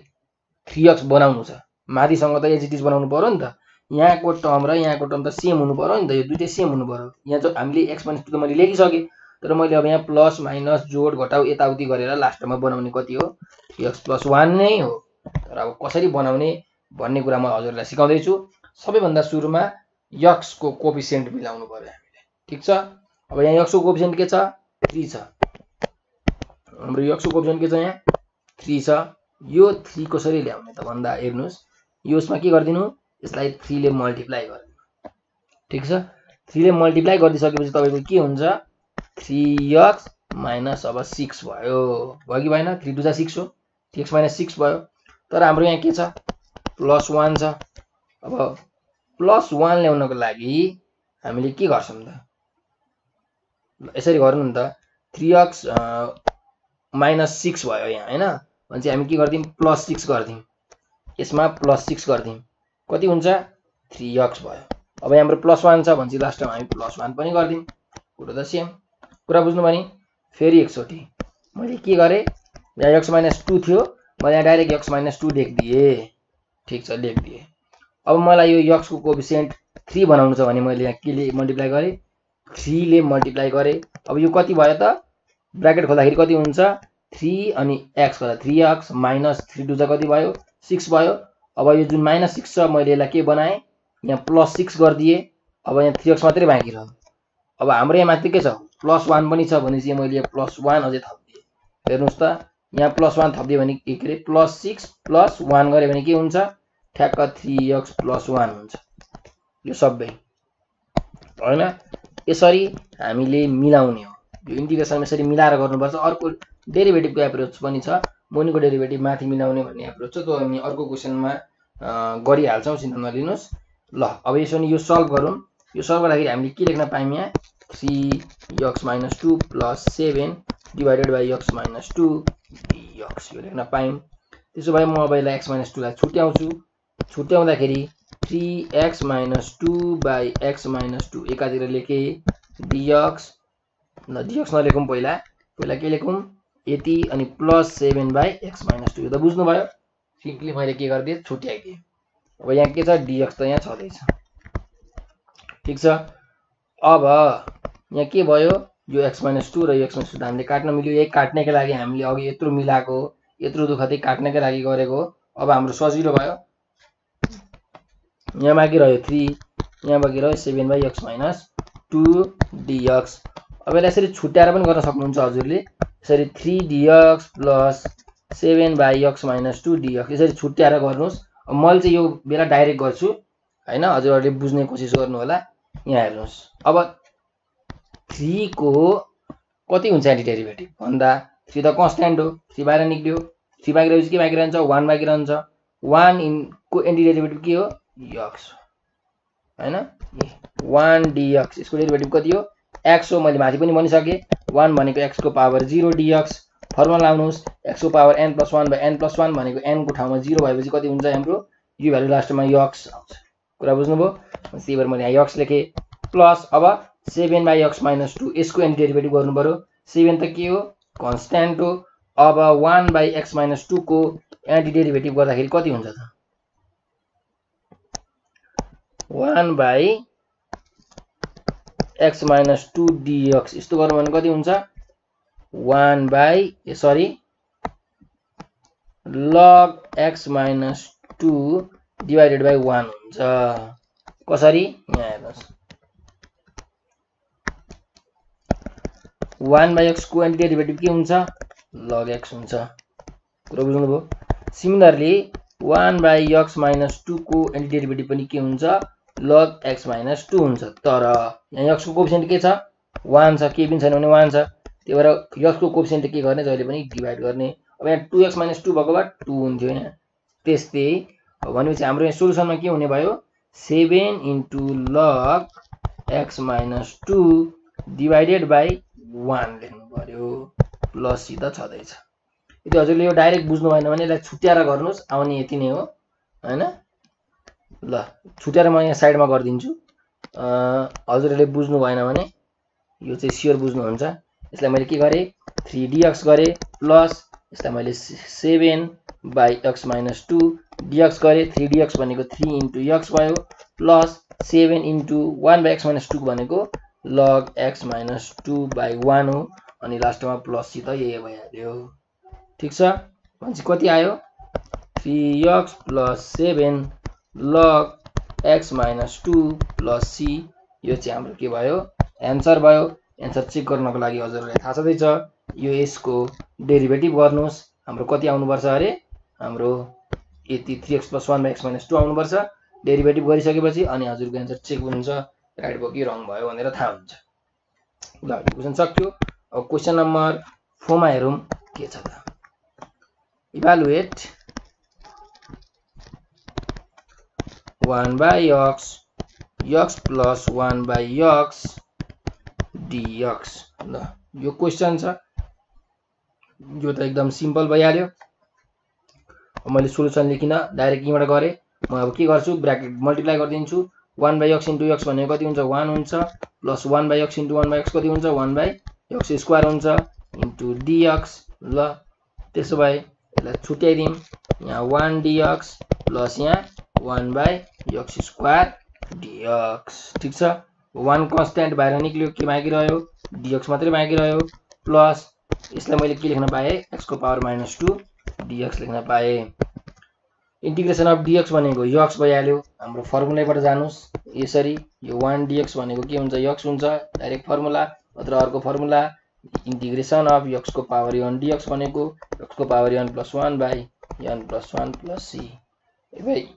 3x बनाउनु छ। माथिसँग त एज इट इज बनाउनु पर्यो नि त। यहाँको टर्म र यहाँको टर्म त सेम हुनु पर्यो नि त। यो दुईटै सेम हुनु पर्यो। यहाँ चाहिँ हामीले x - 2 त मैले लेखिसके तर मैले अब यहाँ प्लस माइनस जोड घटाउ यताउति गरेर लास्टमा बनाउने कति हो x + 1 नै हो। तर अब कसरी बनाउने भन्ने कुरा म हजुरलाई सिकाउँदै छु। सबैभन्दा सुरुमा x को कोएफिसिएन्ट मिलाउनु पर्यो हामीले। ठिक छ। अब यहाँ x को कोएफिसिएन्ट के छ 3 छ। हाम्रो x को कोएफिसिएन्ट के छ यहाँ 3 छ। यो 3 कसरी ल्याउने त भन्दा हेर्नुस् यो यसमा के गर्दिनु यसलाई 3 ले मल्टिप्लाई गर्दिनु। ठिक छ 3 ले मल्टिप्लाई गरिदिसकेपछि तपाईको के हुन्छ 3x माइनस अब 6 भयो कि भएन 3 2 6 हो 3x माइनस 6 भयो। तर हाम्रो यहाँ के छ +1 छ। अब +1 ल्याउनको लागि हामीले के गर्छौं त यसरी गर्नु नि त 3x माइनस 6 भयो यहाँ हैन भने चाहिँ हामी के गर्दिम +6 गर्दिम यसमा +6 गर्दिम कति हुन्छ 3x भयो। अब हाम्रो +1 छ भने चाहिँ लास्टमा हामी +1 पनि गर्दिम कुरा त सेम कुरा बुझ्नु भयो नि। फेरि एकचोटी मैले के गरे यहाँ x माइनस 2 थियो मैले यहाँ डाइरेक्ट x माइनस 2 लेखिदिए। ठीक छ लेखिदिए। अब मलाई यो x को कोएफिसिएन्ट 3 बनाउनु छ भने मैले यहाँ के ले मल्टिप्लाई गरे 3 ले मल्टिप्लाई गरे। अब यो कति भयो त ब्र्याकेट खोल्दाखेरि कति हुन्छ 3 अनि x गर्दा 3x माइनस 3 2 कति भयो 6 भयो। अब यो जुन माइनस 6 छ मैले यसलाई के बनाए यहाँ +6 गरिदिए। अब यहाँ 3x मात्रै बाँकी रह्यो। अब हाम्रो यहाँ माथि के छ +1 पनि छ भने चाहिँ मैले यहाँ +1 अझै थप्दिए। हेर्नुस् त यहाँ +1 थप्दिए भने के रे +6 +1 गरे भने के हुन्छ ठ्याक्क 3x +1 हुन्छ यो सबै हैन। यसरी हामीले मिलाउने हो यो इन्टिग्रेसन यसरी मिलाएर गर्नुपर्छ। अर्को डेरिभेटिभको एप्रोच पनि छ मुनिको डेरिभेटिभ माथि मिलाउने भन्ने एप्रोच छ त्यो हामी अर्को क्वेशनमा गरिहाल्छौं चिन्ता नलिनुस्। ल अब यसो नि यो सल्भ गरौँ। यो सल्भ गर्दाखेरि हामीले के लेख्न पायौं यहाँ 3x - 2 + 7 divided by x - 2 dx यो लेख्न पायौं। त्यसो भए म अब यसलाई x - 2 लाई छुट्याउँछु। छुट्याउँदाखेरि 3x - 2 बाइ x - 2 एकातिर लेखे dx न dx नलेखौं पहिला के लेखौं यति अनि +7 बाइ x - 2 यो त बुझ्नु भयो। सिम्पली मैले के गर्दिए छुट्याइदिए। अब यहाँ के छ dx त यहाँ छदैछ। ठीक छ। अब यहाँ के भयो यो x - 2 र यो x - 2 त हामीले काट्न मिल्यो। यही काट्नेको लागि हामीले अघि यत्रो मिलाको यत्रो दुःख चाहिँ काट्नेको लागि गरेको। अब हाम्रो सजिलो भयो। यहाँ बाँकी रह्यो 3 यहाँ बाँकी रह्यो 7 बाइ x - 2 dx। अब यसलाई यसरी छुट्याएर पनि गर्न सक्नुहुन्छ हजुरले यसरी 3 dx + 7 बाइ x - 2 dx यसरी छुट्याएर गर्नुस्। अब मैले चाहिँ यो बेला डाइरेक्ट गर्छु हैन हजुरहरुले बुझ्ने कोसिस गर्नु होला। यहाँ हेर्नुस् अब 3 को कति हुन्छ एन्टिडेरिभेटिभ भन्दा 3 त कन्स्ट्यान्ट हो 3 बाहिर निक्ल्यो 3 बाँकी रहेपछि के बाँकी रहन्छ 1 बाँकी रहन्छ। 1 को एन्टिडेरिभेटिभ के हो x हैन 1 dx यसको डेरिभेटिभ कति हो x हो। मैले माथि पनि भनिसके 1 भनेको x को पावर 0 dx फर्मुला लाउनुस् x को पावर n+1 बाइ n+1 भनेको n को ठाउँमा 0 भएपछि कति हुन्छ हाम्रो यो भ्यालु लास्टमा x आउँछ। कुरा बुझ्नुभयो। त्यही भएर मैले यहाँ x लेखे प्लस अब 7 बाइ x - 2 यसको एन्टिडेरिभेटिभ गर्नु पर्यो। 7 त के हो कन्स्ट्यान्ट हो। अब 1 बाइ x - 2 को एन्टिडेरिभेटिभ गर्दाखेरि कति हुन्छ त 1 बाइ x - 2 dx यस्तो गर्नु भने कति हुन्छ 1 by log x - 2 divided by 1 हुन्छ। कसरी यहाँ हेर्नुस् 1 बाइ x को एन्टिडेरिभेटिभ के हुन्छ log x हुन्छ। कुरा बुझ्नुभयो। सिमिलरली 1 बाइ x - 2 को एन्टिडेरिभेटिभ पनि के हुन्छ log x - 2 हुन्छ। तर यहाँ x को कोएफिसिएन्ट के छ 1 छ के पनि छैन भने 1 छ। त्यही भएर x को कोएफिसिएन्ट के गर्ने जहिले पनि डिवाइड गर्ने। अब यहाँ 2x - 2 भएको भए 2 हुन्थ्यो यहाँ। त्यस्तै भनेपछि हाम्रो यहाँ सोलुसनमा के हुने भयो 7 * log x - 2 डिवाइडेड बाइ 1 लेख्नु पर्यो प्लस सी त छदैछ। यदि हजुरले यो डाइरेक्ट बुझ्नु भएन भने यसलाई छुट्याएर गर्नुस् आउने यति नै हो हैन। ल छुट्याएर म यहाँ साइडमा गर्दिन्छु। हजुरले बुझ्नु भएन भने यो चाहिँ स्योर बुझ्नुहुन्छ। यसलाई मैले के गरे 3 dx गरे प्लस यसलाई मैले 7 बाइ x - 2 dx गरे 3 dx भनेको 3 * x भयो प्लस 7 * 1 बाइ x - 2 भनेको log x - 2 बाइ 1 हो अनि लास्टमा प्लस सी त यही भइहाल्यो। ठीक छ भनेपछि कति आयो 3x + 7 log x - 2 plus C यो चाहिँ हाम्रो के भयो एन्सर भयो। एन्सर चेक गर्नको लागि हजुरहरुलाई थाहा छँदैछ यो यसको डेरिभेटिभ गर्नुस्। हाम्रो कति आउनुपर्छ अरे हाम्रो यति 3x + 1 / x - 2 आउनुपर्छ। डेरिभेटिभ गरिसकेपछि अनि हजुरको एन्सर चेक हुन्छ राइट भयो कि रङ भयो भनेर थाहा हुन्छ। ल क्वेशन सक्यो। अब क्वेशन नम्बर 4 मा हेरौं के छ त। Evaluate 1/x x + 1/x dx। ल यो क्वेशन छ, यो त एकदम सिम्पल भइहाल्यो। मैले सोलुसन लेखिन डाइरेक्ट यहीँबाट गरे। म अब के गर्छु ब्र्याकेट मल्टिप्लाई गरिदिन्छु। 1/x * x भनेको कति हुन्छ 1 हुन्छ प्लस 1/x * 1/x कति हुन्छ 1/x² हुन्छ इन्टु dx। ल त्यसो भए यसलाई छुट्याइदिम। यहाँ 1 dx प्लस यहाँ 1/x² dx। ठीक छ। 1 कन्स्ट्यान्ट बाहिर निक्ल्यो, के बाँकी रह्यो dx मात्रै बाँकी रह्यो प्लस यसलाई मैले के लेख्न पाए x⁻² dx लेख्न पाए। इंटीग्रेशन अफ dx भनेको x भइहाल्यो। हाम्रो फर्मुलाबाट जानुस् यसरी यो 1 dx भनेको के हुन्छ x हुन्छ डाइरेक्ट फर्मुला। अथवा अर्को formula integration of x⁻n dx भनेको x⁻n + 1/n + 1 + c।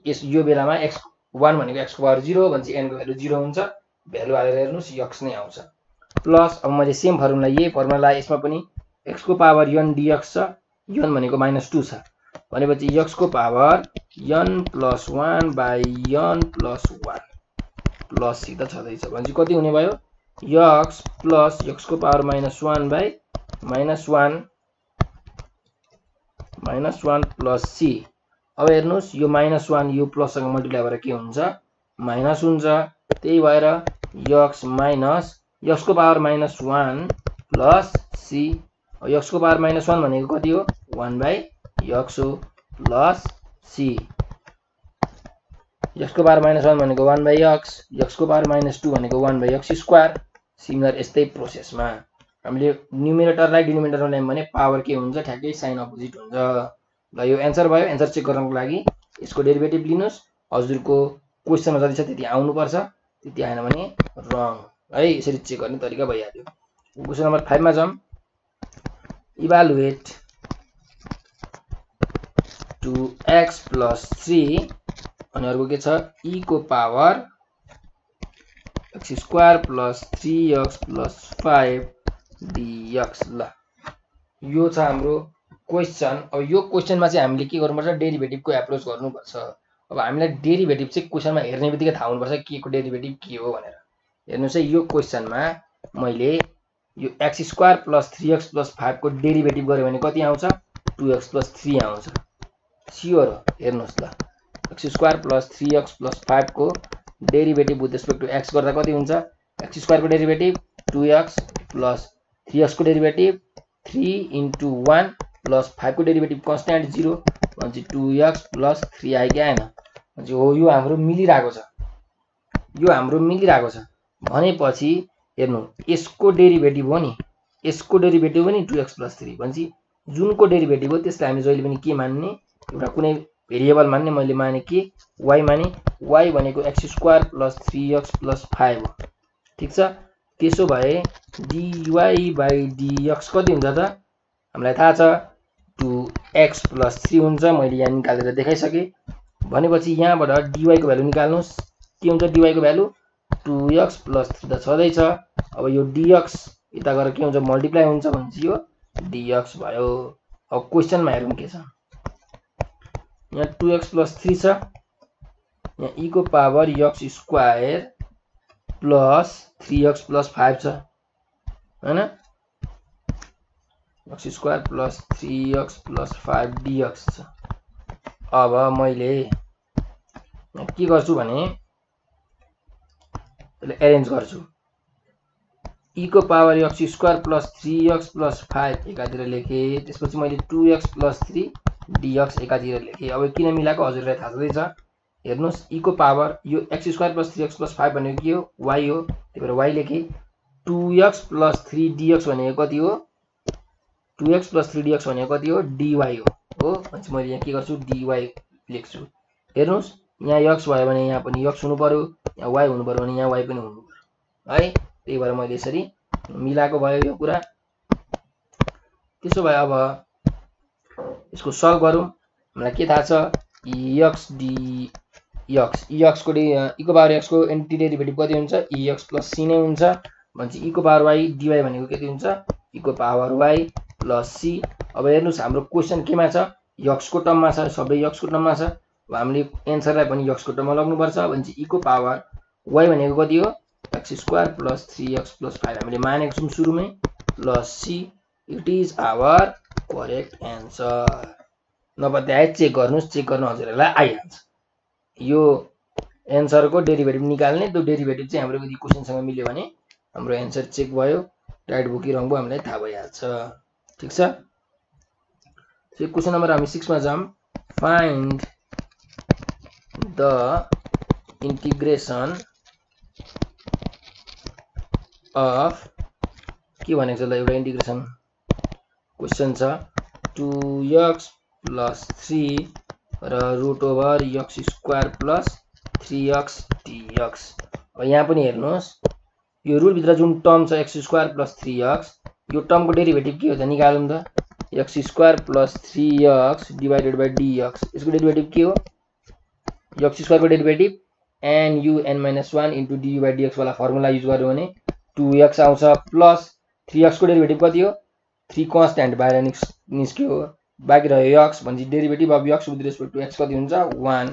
यस यो बेलामा x1 भनेको x⁻0 भनेपछि n को भ्यालु 0 हुन्छ। भ्यालु हालेर हेर्नुस् x नै आउँछ प्लस। अब मैले सेम फर्मुला यही फर्मुला यसमा पनि x⁻n dx छ, n भनेको -2 छ भनेपछि x⁻n + 1/n + 1 प्लस c त छँदैछ भनेपछि कति हुने भयो x प्लस x⁻⁻1/(-1 + c। अब हेर्नुस् यो -1 यो प्लस सँग मल्टिप्लाई भएर के हुन्छ माइनस हुन्छ। त्यही भएर x minus x⁻⁻1 + c। x⁻⁻1 भनेको कति हो 1/x हो प्लस c। x⁻⁻1 भनेको 1/x, x⁻⁻2 भनेको 1/x²। सिमिलर यस्तै प्रोसेसमा हामीले न्युमिनेटरलाई डिनोमिनेटरमा ल्यायौं भने पावर के हुन्छ ठ्याक्कै साइन अपोजिट हुन्छ। ल यो एन्सर भयो। एन्सर चेक गर्नको लागि यसको डेरिभेटिभ लिनुस्। हजुरको क्वेशनमा जति छ त्यति आउनु पर्छ, त्यति आएन भने रङ है। यसरी चेक गर्ने तरिका भइहाल्यो। क्वेशन नम्बर 5 मा जाम। इभ्यालुएट 2x + 3 अनि अर्को के छ e⁻x² + 3x + 5 dx। ल यो छ हाम्रो क्वेशन। अब यो क्वेशनमा चाहिँ हामीले के गर्नुपर्छ डेरिभेटिभको एप्रोच गर्नुपर्छ। अब हामीलाई डेरिभेटिभ चाहिँ क्वेशनमा हेर्ने बित्तिकै थाहा हुनुपर्छ के को डेरिभेटिभ के हो भनेर। हेर्नुस् है यो क्वेशनमा मैले यो x² + 3x + 5 को डेरिभेटिभ गरे भने कति आउँछ 2x + 3 आउँछ। स्योर हो हेर्नुस् ल x² + 3x + 5 को derivative with respect to x गर्दा कति हुन्छ x² को डेरिभेटिभ 2x प्लस 3x को डेरिभेटिभ 3 × 1 प्लस 5 को डेरिभेटिभ कन्स्ट्यान्ट 0 भनेपछि 2x + 3 आयो कि आएन भनेपछि हो यो हाम्रो मिलिरहेको छ। यो हाम्रो मिलिरहेको छ भनेपछि हेर्नु यसको डेरिभेटिभ हो नि, यसको डेरिभेटिभ हो नि 2x + 3 भनेपछि जुनको डेरिभेटिभ हो त्यसलाई हामी जहिले पनि के मान्ने एउटा कुनै भेरिएबल मान्ने। मैले माने के y माने y भनेको x² + 3x + 5 हो। ठीक छ। त्यसो भए dy/dx कति हुन्छ त हामीलाई थाहा छ 2x + 3 हुन्छ। मैले यहाँ निकालेर देखाइसके भनेपछि यहाँबाट dy को भ्यालु निकाल्नुस्। के हुन्छ dy को भ्यालु 2x + 3 त छँदैछ। अब यो dx यता गएर के हुन्छ मल्टिप्लाई हुन्छ भनेपछि यो dx भयो। अब क्वेशनमा हेरौँ के छ। यहाँ 2x + 3 छ, यहाँ e⁻x² प्लस 3x + 5 छ हैन x² प्लस 3x + 5 dx छ। अब मैले के गर्छु भने यसलाई एरेन्ज गर्छु। e⁻x² प्लस 3x + 5 एकातिर लेखे, त्यसपछि मैले 2x + 3 dx एकातिर लेखे। अब किन मिलाएको हजुरलाई थाहा छँदैछ। हेर्नुस् यो x² + 3x + 5 भनेको के हो y हो, त्यही भएर y लेखे। 2x + 3 dx भनेको कति हो 2x + 3 dx भनेको कति हो dy हो भनेपछि मैले यहाँ के गर्छु dy लेख्छु। हेर्नुस् यहाँ x भयो भने यहाँ पनि x हुनु पर्यो, यहाँ y हुनु पर्यो भने यहाँ y पनि हुनु पर्यो है। त्यही भएर मैले यसरी मिलाएको भयो यो कुरा। त्यसो भए अब यसको सल्भ गरौँ। हामीलाई के थाहा छ एक्स डी एक्स एक्स को e को पावर x को एन्टी डेरिभेटिभ कति हुन्छ एक्स प्लस सी नै हुन्छ भनेपछि e को पावर y dy भनेको कति हुन्छ e को पावर y प्लस सी। अब हेर्नुस् हाम्रो क्वेशन केमा छ x को टर्ममा छ, सबै x को टर्ममा छ। अब हामीले एन्सरलाई पनि x को टर्ममा लग्नुपर्छ भनेपछि e को पावर y भनेको कति हो x square plus 3x plus 5 हामीले मानेको छौं सुरुमै plus C. It is our correct answer. नपत्याए चेक गर्नुस्, चेक गर्न हजुरहरुलाई आइहाल्छ। यो एन्सरको डेरिभेटिभ निकाल्ने, त्यो डेरिभेटिभ चाहिँ हाम्रो यदि क्वेशनसँग मिल्यो भने हाम्रो एन्सर चेक भयो, राइट भयो कि रङ भयो हामीलाई थाहा भइहाल्छ। ठीक छ। सो क्वेशन नम्बर हामी 6 मा जाम। फाइन्ड द इंटीग्रेशन अफ के भनेको छ ल एउटा इंटीग्रेशन क्वेशन छ 2x प्लस 3 र root over x square plus 3x dx। अब यहाँ पनि हेर्नुस् यो रुट भित्र जुन टर्म छ x स्क्वायर प्लस 3x यो टर्मको डेरिभेटिभ के हो त निकालौं त x square plus 3x divided by dx। यसको डेरिभेटिभ के हो x स्क्वायर को derivative n(un-1) into du by dx वाला फर्मुला युज गर्यो भने 2x आउँछ प्लस 3x को डेरिभेटिभ कति हो 3 कन्स्ट्यान्ट बाहिर निस्क्यो बाँकी रह्यो x भनेपछि derivative of x with respect to x कति हुन्छ 1।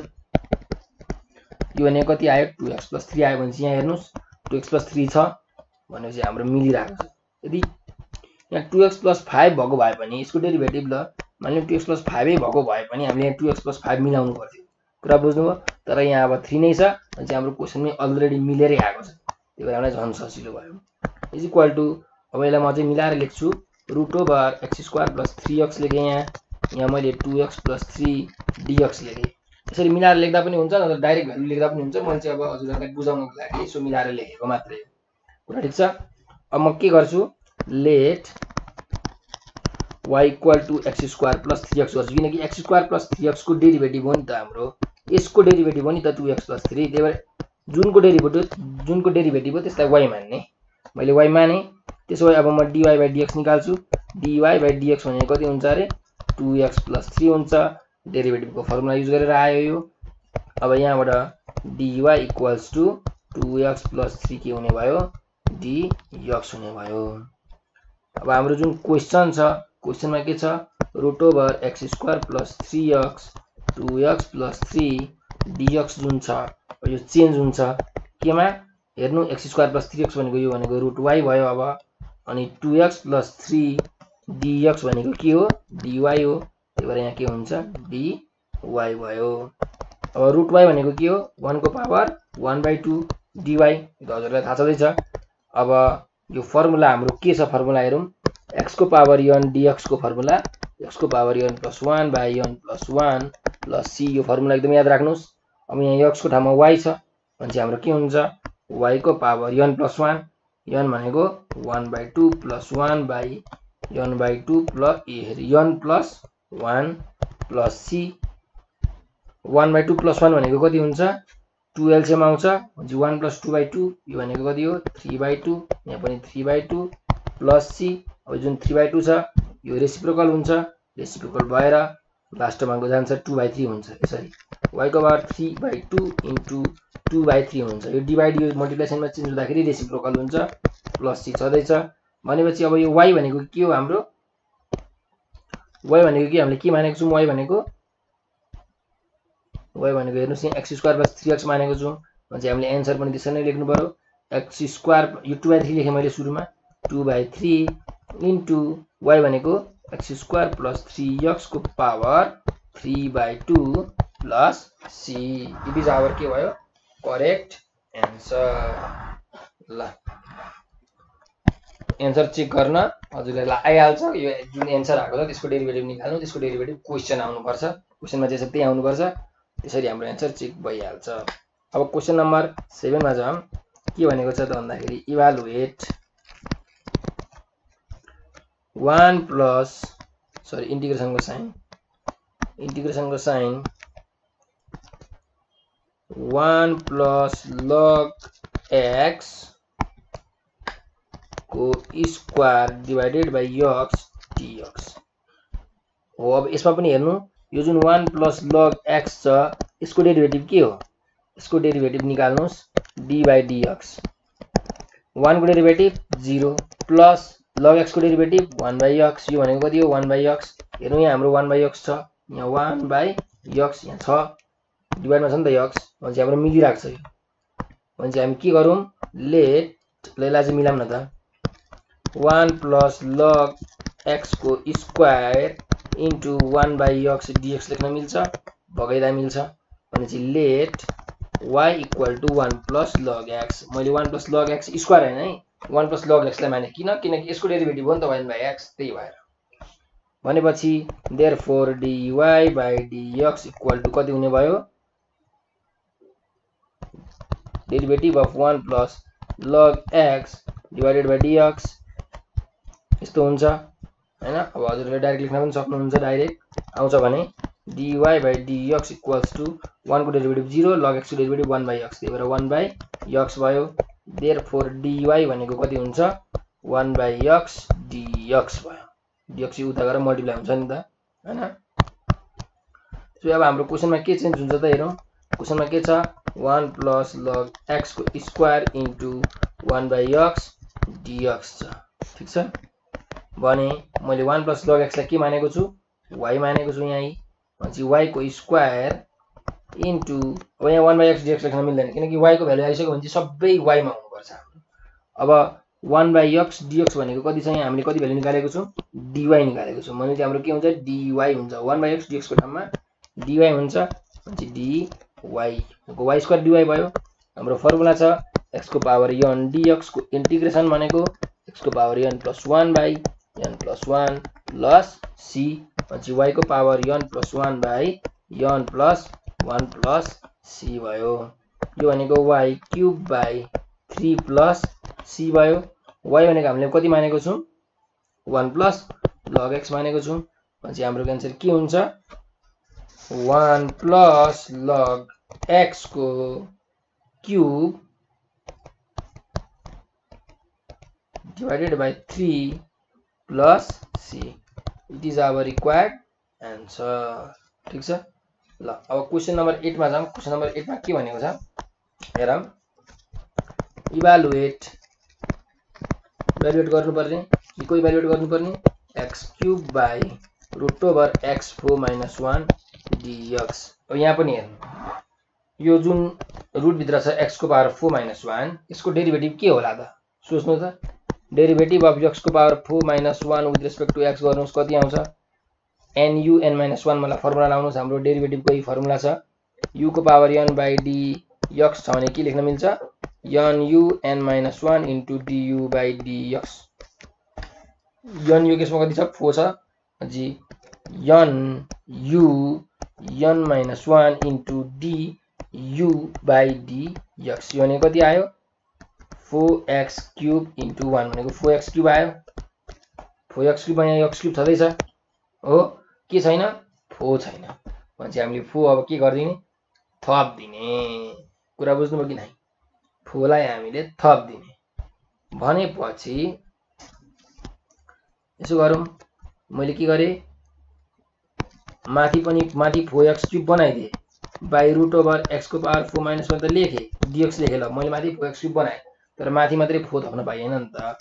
यो भने कति आयो 2x प्लस 3 आयो भनेपछि यहाँ हेर्नुस् 2x प्लस 3 छ भनेपछि हाम्रो मिलिरहेको छ। यदि यहाँ 2x प्लस 5 भएको भए पनि यसको डेरिभेटिभ ल मानिलिउँ 2x प्लस 5 नै भएको भए पनि हामीले यहाँ 2x प्लस 5 मिलाउनु पर्थ्यो। कुरा बुझ्नुभयो। तर यहाँ अब 3 नै छ भनेपछि हाम्रो क्वेशनमै अलरेडी मिलेरै आएको छ, त्यही भएर हामीलाई झन् सजिलो भयो। इज इक्वल टु अब यसलाई म चाहिँ मिलाएर लेख्छु root over x square plus 3x लेखेँ, यहाँ मैले 2x प्लस 3 dx लेखेँ। यसरी मिलाएर लेख्दा पनि हुन्छ नत्र डाइरेक्ट भ्यालु लेख्दा पनि हुन्छ। मैले चाहिँ अब हजुरहरुलाई बुझाउनको लागि यसो मिलाएर लेखेको मात्रै हो। कुरा ठीक छ। अब म के गर्छु let y equal to x square plus 3x गर्छु किनकि x स्क्वायर प्लस 3x को डेरिभेटिभ हो नि त हाम्रो, यसको डेरिभेटिभ हो नि त 2x प्लस 3। त्यही भएर जुनको डेरिभेटिभ हो त्यसलाई y मान्ने, मैले y माने। त्यसो भए अब म dy बाइ dx निकाल्छु। dy बाइ dx भनेको कति हुन्छ अरे 2x प्लस 3 हुन्छ। डेरिभेटिभको फर्मुला युज गरेर आयो यो। अब यहाँबाट dy equals to 2x plus 3 के हुने भयो dx हुने भयो। अब हाम्रो जुन क्वेशन छ क्वेशनमा के छ root over x square plus 3x 2x plus 3 dx जुन छ यो चेन्ज हुन्छ केमा हेर्नु x स्क्वायर प्लस 3x भनेको यो भनेको रूट y भयो। अब अनि 2x प्लस 3 dx भनेको के हो dy हो, त्यही भएर यहाँ के हुन्छ dy भयो। अब रूट y भनेको के हो 1 को पावर 1/2 dy, यो त हजुरलाई थाहा छँदैछ। अब यो फर्मुला हाम्रो के छ फर्मुला हेरौं x को पावर n dx को फर्मुला x को power n plus 1 by n plus 1 plus c। यो फर्मुला एकदम याद राख्नुस्। अब यहाँ x को ठाउँमा y छ भनेपछि हाम्रो के हुन्छ y को पावर n प्लस 1 n भनेको 1/2 plus 1 by n/2 plus n plus 1 plus c। 1/2 plus 1 भनेको कति हुन्छ 2 एलसीएम आउँछ भनेपछि 1 प्लस 2/2 यो भनेको कति हो 3/2, यहाँ पनि 3/2 प्लस c। अब जुन 3/2 छ यो रेसिप्रोकल हुन्छ, रेसिप्रोकल भएर लास्टमा जान्छ 2/3 हुन्छ। यसरी y को पावर 3/2 इन्टु 2/3 हुन्छ। यो डिभाइड यो मल्टिप्लिकेसनमा चेन्ज हुँदाखेरि रेसिप्रोकल हुन्छ प्लस c छँदैछ भनेपछि अब यो y भनेको के हो हाम्रो y भनेको के हामीले के मानेको छौं y भनेको हेर्नुस् यहाँ x स्क्वायर प्लस 3x मानेको छौं भनेपछि हामीले एन्सर पनि त्यसरी नै लेख्नु पर्यो। x स्क्वायर यो 2/3 लेखेँ मैले सुरुमा 2/3 इन्टु y भनेको x स्क्वायर प्लस 3x को power 3/2 plus c। It is our के भयो करेक्ट एन्सर। ल एन्सर चेक गर्न हजुरलाई आइहाल्छ। यो जुन एन्सर आएको छ त्यसको डेरिभेटिभ निकाल्नु, त्यसको डेरिभेटिभ क्वेशन आउनुपर्छ, क्वेशनमा जे छ त्यही आउनुपर्छ, त्यसरी हाम्रो एन्सर चेक भइहाल्छ। अब क्वेशन नम्बर 7 मा जाम। के भनेको छ त भन्दाखेरि इभालुएट 1 प्लस इन्टिग्रेसनको साइन 1 प्लस log x को square divided by x dx हो। अब यसमा पनि हेर्नु, यो जुन 1 प्लस लग x छ यसको डेरिभेटिभ के हो, यसको डेरिभेटिभ निकाल्नुस् d बाई dx। 1 को डेरिभेटिभ 0 प्लस लग x को डेरिभेटिभ 1 बाई x, यो भनेको कति हो 1 बाई x। हेर्नु यहाँ हाम्रो 1 बाई x छ, यहाँ 1 बाई x यहाँ छ, डिभाइडमा छ नि त x, भनेपछि हाम्रो मिलिरहेको छ यो। भनेपछि हामी के गरौँ, लेट यसलाई चाहिँ मिलाउँ न त, 1 प्लस लग x को square into 1 by x dx लेख्न मिल्छ, भगाइदा मिल्छ। भनेपछि let y equal to 1 plus log x, मैले 1 प्लस लग x स्क्वायर हैन है, 1 प्लस लग x लाई माने किनकि यसको डेरिभेटिभ हो नि त 1 बाई x, त्यही भएर। भनेपछि therefore dy by dx equal to कति हुने भयो, derivative of 1 plus log x divided by dx यस्तो हुन्छ हैन। अब हजुरले डाइरेक्ट लेख्न पनि सक्नुहुन्छ, डाइरेक्ट आउँछ भने dy by dx equals to 1 को डेरिभेटिभ 0 लग x को डेरिभेटिभ 1 बाई x, त्यही भएर 1 बाई x भयो। देयरफोर dy भनेको कति हुन्छ 1 बाई x dx भयो, dx उता गएर मल्टिप्लाई हुन्छ नि त हैन। त्यसो अब हाम्रो क्वेशनमा के चेन्ज हुन्छ त हेरौँ, क्वेशनमा के छ 1 प्लस लग x को square into 1 by x dx छ, ठीक छ। भने मैले 1 प्लस लग x लाई के मानेको छु, y मानेको छु यहाँ, भनेपछि y को स्क्वायर इन्टु, अब यहाँ 1 बाई x dx लेख्न मिल्दैन किनकि y को भ्यालु आइसक्यो भने सबै y मा हुनुपर्छ। अब 1 बाई x dx भनेको कति छ, यहाँ हामीले कति भ्यालु निकालेको छौँ dy निकालेको छौँ, भनेपछि हाम्रो के हुन्छ dy हुन्छ, 1 बाई x dx को ठाउँमा dy हुन्छ, भनेपछि dy को y स्क्वायर dy भयो। हाम्रो फर्मुला छ x को पावर n dx को इन्टिग्रेसन भनेको x को power n plus 1 by n plus 1 plus c, भनेपछि y को power n plus 1 by n plus 1 plus c भयो। यो भनेको y cube by 3 plus c भयो। y भनेको हामीले कति मानेको छौँ 1 प्लस लग x मानेको छौँ, भनेपछि हाम्रो आन्सर के हुन्छ 1 प्लस लग x को cube divided by 3 plus c, it is our required answer, ठीक छ। ल अब क्वेशन नम्बर 8 मा जाउँ। क्वेशन नम्बर 8 मा के भनेको छ हेरौँ, इभालुएट गर्नुपर्ने कि को इभालुएट गर्नुपर्ने x cube by root over x4 minus 1 dx। अब यहाँ पनि हेर्नु, यो जुन रुट भित्र छ x को पावर 4 माइनस 1, यसको डेरिभेटिभ के होला त सोच्नु त, डेरिभेटिभ अफ x को power 4 minus 1 with respect to x गर्नुस् कति आउँछ nu n माइनस 1, मलाई फर्मुला लाउनुस्, हाम्रो डेरिभेटिभको यही फर्मुला छ, u को पावर n बाई dx छ भने के लेख्न मिल्छ nu n minus 1 into du by dx। nu केसमा कति छ 4 छ जी, nu n minus 1 into du by dx, यो भनेको कति आयो 4x क्यूब इन्टु 1 भनेको 4x क्यूब आयो। 4x क्यूब यहाँ x क्यूब छँदैछ हो, के छैन 4 छैन, भनेपछि हामीले 4 अब के गर्दिने थप दिने, कुरा बुझ्नुभयो कि नै, 4 लाई हामीले थप दिने। भनेपछि यसो गरौँ, मैले के गरेँ माथि 4x क्यूब बनाइदिए बाई रुट ओभर x को पावर 4 माइनस 1 त लेखेँ, dx लेखेँ, ल मैले माथि 4x क्यूब बनाएँ, तर माथि मात्रै 4 थप्न पाइएन नि त,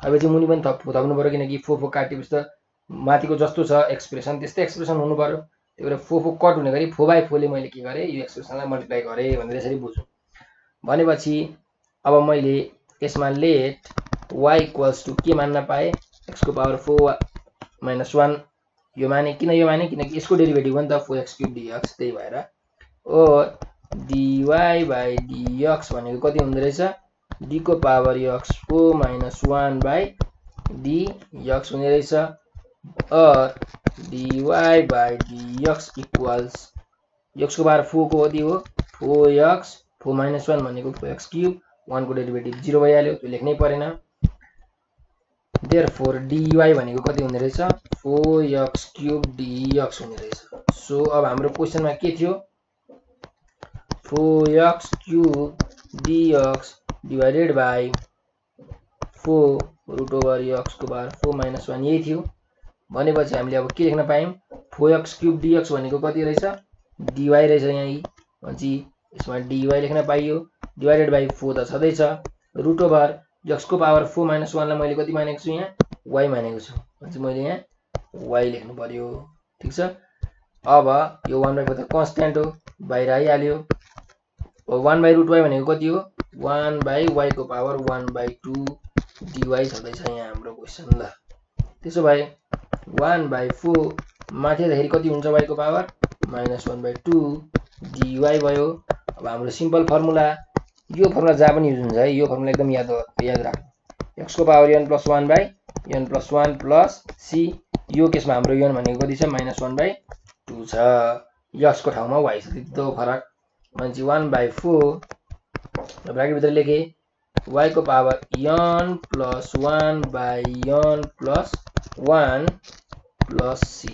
अब चाहिँ मुनि पनि 4 थप्नु पर्यो, किनकि 4 काटेपछि त माथिको जस्तो छ एक्सप्रेसन त्यस्तै एक्सप्रेसन हुनु पर्यो, त्यही भएर 4 कट हुने गरी 4 बाई 4 ले मैले के गरेँ यो एक्सप्रेसनलाई मल्टिप्लाई गरेँ भनेर यसरी बुझौँ। भनेपछि अब मैले यसमा लेट y इक्वल्स टु के मान्न पाएँ x को पावर 4 माइनस 1, यो माने किन यो माने किनकि यसको डेरिभेटिभ हो नि त 4x क्यूब dx, त्यही भएर और dy बाई dx भनेको कति हुँदो रहेछ d को power x4 minus 1 by dx हुने रहेछ, और dy by dx equals x को पावर 4 को कति हो 4x 4 माइनस 1 भनेको 4x क्यूब, 1 को डेरिभेटिभ 0 भइहाल्यो, त्यो लेख्नै परेन। देयरफोर dy भनेको कति हुने रहेछ 4x क्यूब dx हुने रहेछ। सो अब हाम्रो क्वेशनमा के थियो 4x cube dx divided by 4 root over x को पावर 4 - 1 यही थियो। भनेपछि हामीले अब के लेख्न पायौं 4x³ dx भनेको कति रहेछ dy रहेछ यहाँ यी भनेपछि यसमा dy लेख्न पाइयो डिवाइडेड बाइ 4 त छँदै छ रुट ओभर x को पावर 4 - 1 लाई मैले कति मानेको छु यहाँ y मानेको छु भनेपछि मैले यहाँ y लेख्नु पर्यो ठीक छ। अब यो 1/4 त कन्स्ट्यान्ट हो बाहिर आइहाल्यो। 1/√y भनेको कति हो 1/y को पावर 1/2 dy छँदैछ यहाँ हाम्रो क्वेशन ल। त्यसो भए 1/4 माथि दाखेरि कति हुन्छ y को पावर -1/2 dy भयो। अब हाम्रो सिम्पल फर्मुला यो फर्मुला जहाँ पनि युज हुन्छ है यो फर्मुला एकदम याद राख्नु x को power n + 1/n + 1 plus c यो केसमा हाम्रो n भनेको कति छ -1/2 छ x को ठाउँमा y छ त्यति त फरक भनेपछि 1/4 ब्राकेट भित्र लेखे y को power n + 1/n + 1 plus c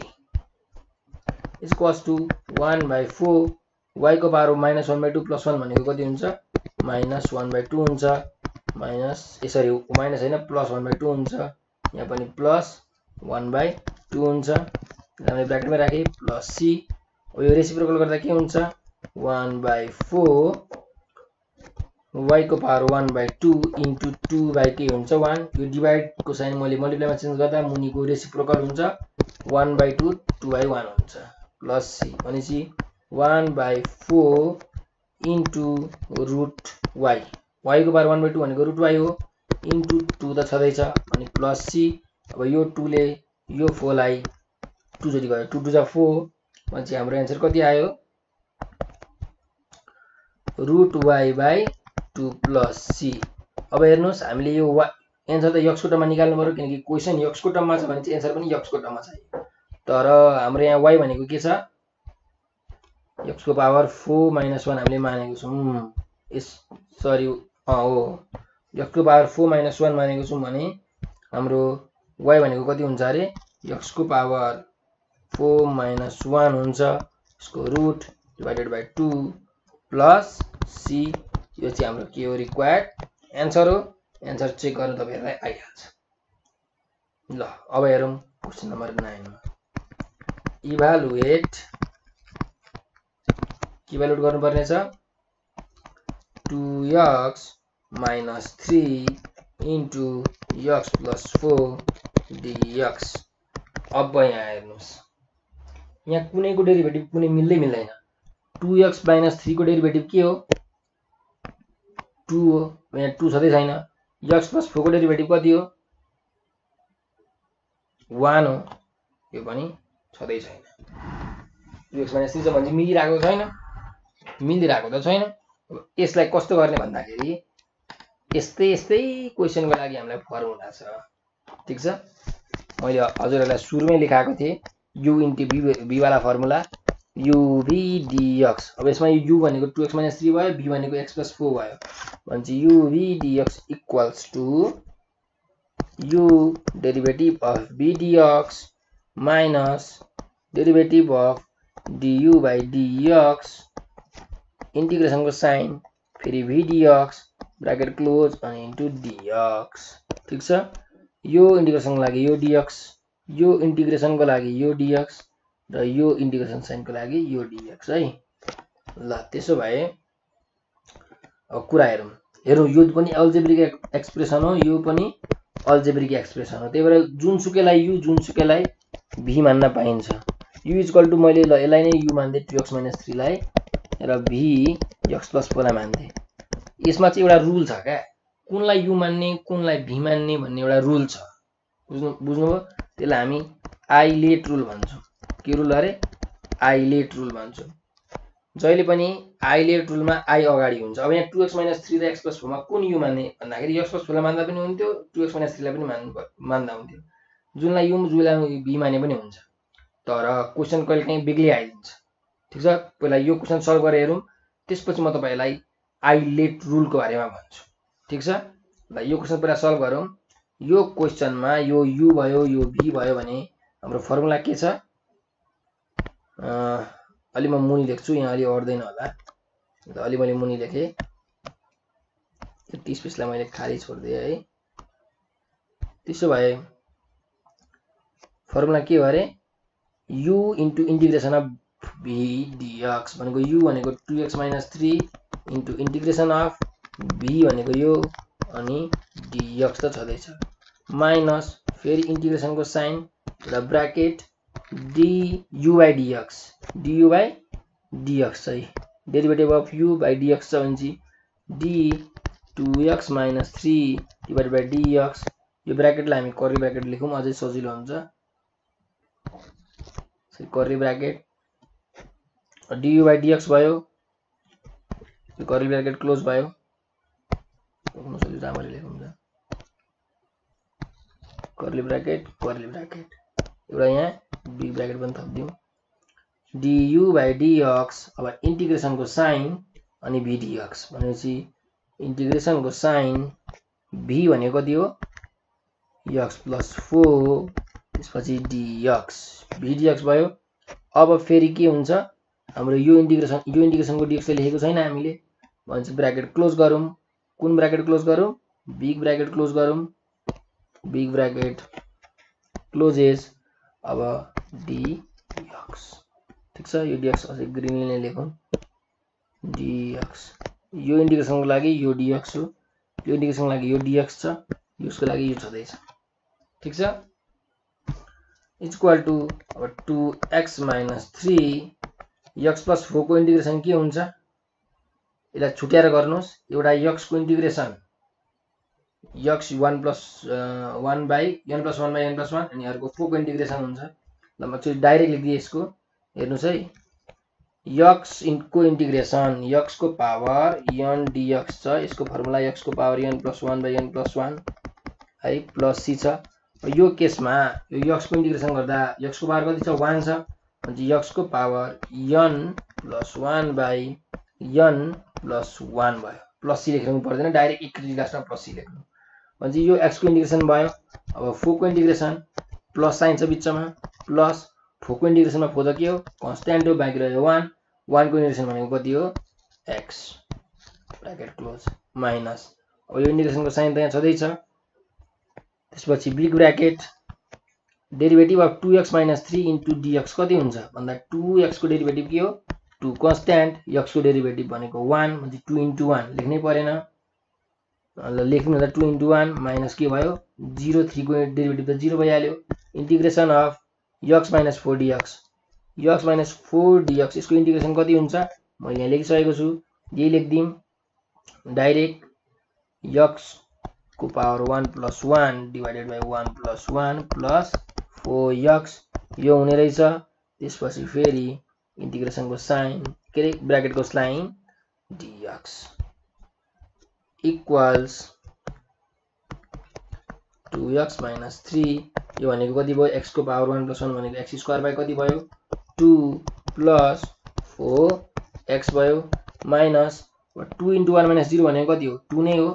is equals to 1/4 y को पावर -1/2 + 1 भनेको कति हुन्छ -1/2 हुन्छ यसरी माइनस हैन +1/2 हुन्छ यहाँ पनि +1/2 हुन्छ हामीले ब्राकेटमा राखे प्लस c अब यो रेसिप्रोकल गर्दा के हुन्छ 1/4 y को पावर 1/2 इन्टु 2 के हुन्छ 1 यो डिवाइड को साइन मैले मल्टिप्लाईमा चेन्ज गर्दा मुनिको रेसिप्रोकल हुन्छ 1/2 2/1 हुन्छ प्लस c भनेपछि 1/4 इन्टु रुट y y को पावर 1/2 भनेको रुट y हो इन्टु 2 त छँदैछ अनि प्लस c अब यो 2 ले यो 4 लाई 2 जति गयो 2 2 जा 4 भनेपछि हाम्रो आन्सर कति आयो रुट y/2 प्लस c। अब हेर्नुस् हामीले यो आन्सर त x को टर्ममा निकाल्नु पर्यो किनकि क्वेशन x को टर्ममा छ भने चाहिँ आन्सर पनि x को टर्ममा चाहियो तर हाम्रो यहाँ y भनेको के छ x को पावर 4 - 1 हामीले मानेको छौं सरी हो x को पावर 4 - 1 मानेको छौं भने हाम्रो y भनेको कति हुन्छ अरे x को पावर 4 - 1 हुन्छ यसको root divided by 2 plus c यो चाहिँ हाम्रो के हो रिक्वायर्ड आन्सर हो आन्सर चेक गर्न तपाईहरुलाई आइहाल्छ ल। अब हेरौं क्वेशन नम्बर 9 मा इभ्यालुएट के इभ्यालुएट गर्नुपर्ने छ 2x - 3 इन्टु x + 4 dx। अब यहाँ हेर्नुस् यहाँ कुनैको डेरिभेटिभ कुनै मिल्दैन 2x - 3 को डेरिभेटिभ के हो 2 हो यहाँ 2 छँदै छैन x + 4 को डेरिभेटिभ कति हो 1 हो यो पनि छँदै छैन 2x - 3 छ भने मिलिरहेको छैन मिलिरहेको त छैन। यसलाई कस्तो गर्ने भन्दाखेरि यस्तै क्वेशनको लागि हामीलाई फर्मुला छ ठीक छ मैले हजुरहरुलाई सुरुमै लेखाएको थिए u * v वाला फर्मुला u v dx। अब यसमा u भनेको 2x - 3 भयो v भनेको x + 4 भयो भनेपछि u v dx equals to u derivative of v dx minus derivative of du/dx integration को साइन फेरि v dx ब्राकेट क्लोज अनि इन्टु dx ठीक छ। यो इंटीग्रेशन को लागि यो dx यो इंटीग्रेशन को लागि यो dx र यो इंटीग्रेशन साइन को लागि यो dx है ल। त्यसो भए अब कुरा हेरौं यो पनि अल्जेब्रिक एक्सप्रेसन हो यो पनि अल्जेब्रिक एक्सप्रेसन हो त्यही भएर जुनसुकैलाई u जुनसुकैलाई v मान्न पाइन्छ u इक्वल टु मैले ल यसलाई नै u मान्दै 2x - 3 लाई र v x + 4 लाई मान्दै यसमा चाहिँ एउटा रुल छ क्या कुनलाई u मान्ने कुनलाई v मान्ने भन्ने एउटा रुल छ बुझ्नुभयो त्यसलाई हामी आइलेट रुल भन्छौं के रुल अरे आइलेट रुल भन्छौं जहिले पनि आइलेट रुलमा i अगाडि हुन्छ। अब यहाँ 2x - 3 र x + 4 मा कुन u मान्ने भन्दाखेरि x + 4 लाई मान्दा पनि हुन्थ्यो 2x - 3 लाई पनि मान्दा हुन्थ्यो जुनलाई u जुनलाई v माने पनि हुन्छ तर क्वेशन कहिलेकाहीँ बेग्लै आइदिन्छ ठीक छ। पहिला यो क्वेशन सल्भ गरेर हेरौं त्यसपछि म तपाईलाई आइलेट रुल को बारेमा भन्छु ठीक छ। ल यो क्वेशन पहिला सल्भ गरौं यो क्वेशनमा यो u भयो यो v भयो भने हाम्रो फर्मुला के छ अलि म मुनि लेख्छु यहाँ अलि अड्दैन होला ल अलि मैले मुनि लेखे यति स्पेसलाई मैले खाली छोड्दिए है त्यसो भए फर्मुला के हो अरे u into integration of v dx भनेको u भनेको 2x - 3 into integration of v भनेको यो अनि dx त छदैछ माइनस फेरि इन्टिग्रेसनको साइन र ब्र्याकेट du by dx चाहिँ derivative of u by dx छ भने d 2x - 3 divided by dx यो ब्र्याकेटलाई हामी कर्ली ब्र्याकेट लेखौँ अझै सजिलो हुन्छ curly bracket du by dx भयो यो कर्ली ब्र्याकेट क्लोज भयो राम्ररी लेखौँ त कर्ली ब्र्याकेट एउटा यहाँ बिग ब्र्याकेट पनि थप्दिउँ du by dx अब इन्टिग्रेसनको साइन अनि v dx भनेपछि इन्टिग्रेसनको साइन v भनेको कति हो x + 4 त्यसपछि dx v dx भयो अब फेरि के हुन्छ हाम्रो यो इन्टिग्रेसनको dx लेखेको छैन हामीले भन्छ ब्र्याकेट क्लोज गरौँ कुन ब्र्याकेट क्लोज गरौँ बिग ब्र्याकेट क्लोज गरौँ बिग ब्र्याकेट क्लोजेस अब dx ठीक छ यो dx अझै ग्रीनले लेखौँ dx यो इन्टिग्रेसनको लागि यो dx हो यो इन्टिग्रेसनको लागि यो dx छ यसको लागि यो छदैछ ठीक छ इक्वल टु अब 2x - 3 x + 4 को इन्टिग्रेसन के हुन्छ यसलाई छुट्याएर गर्नुस् एउटा x को integration x 1 + 1 by n + 1 by n + 1 अनि अर्को 4 को इन्टिग्रेसन हुन्छ ल म चाहिँ डाइरेक्ट लेख्दिए यसको हेर्नुस् है x को इन्टिग्रेसन x को पावर n dx छ यसको फर्मुला x को पावर n + 1 बाइ n + 1 है प्लस c छ यो केसमा यो x को इन्टिग्रेसन गर्दा x को पावर कति छ 1 छ अनि x को पावर n + 1 बाइ n + 1 भयो प्लस c लेख्नु पर्दैन डाइरेक्ट इक्वल लास्टमा प्लस c लेख्नु भने यो x को इन्टिग्रेसन भयो अब 4 को इन्टिग्रेसन प्लस साइन छ बिचमा प्लस 4 को इन्टिग्रेसनमा 4 त के हो कन्स्ट्यान्ट हो बाँकी रह्यो 1 1 को इन्टिग्रेसन भनेको कति हो x ब्र्याकेट क्लोज माइनस अब यो इन्टिग्रेसनको साइन त यहाँ छँदै छ त्यसपछि big bracket derivative of 2x - 3 into dx कति हुन्छ भन्दा 2x को डेरिभेटिभ के हो 2 कन्स्ट्यान्ट x को डेरिभेटिभ भनेको 1 म्हणजे 2 * 1 लेख्नै परेन ल लेख्नु त 2 * 1 माइनस के भयो 0 3 को डेरिभेटिभ त 0 भइहाल्यो integration of x - 4 dx x - 4 dx यसको इन्टिग्रेसन कति हुन्छ मैले यहाँ लेखिसकेको छु यही लेख्दिम डाइरेक्ट x को power 1 + 1 divided by 1 + 1 plus 4x यो हुने रहेछ त्यसपछि फेरि इन्टिग्रेसनको साइन के रे ब्र्याकेटको साइन dx इक्वल्स 2x - 3 यो भनेको कति भयो x को पावर 1 + 1 भनेको x² बाइ कति भयो 2 प्लस 4x भयो माइनस 2 * 1 - 0 भनेको कति हो 2 नै हो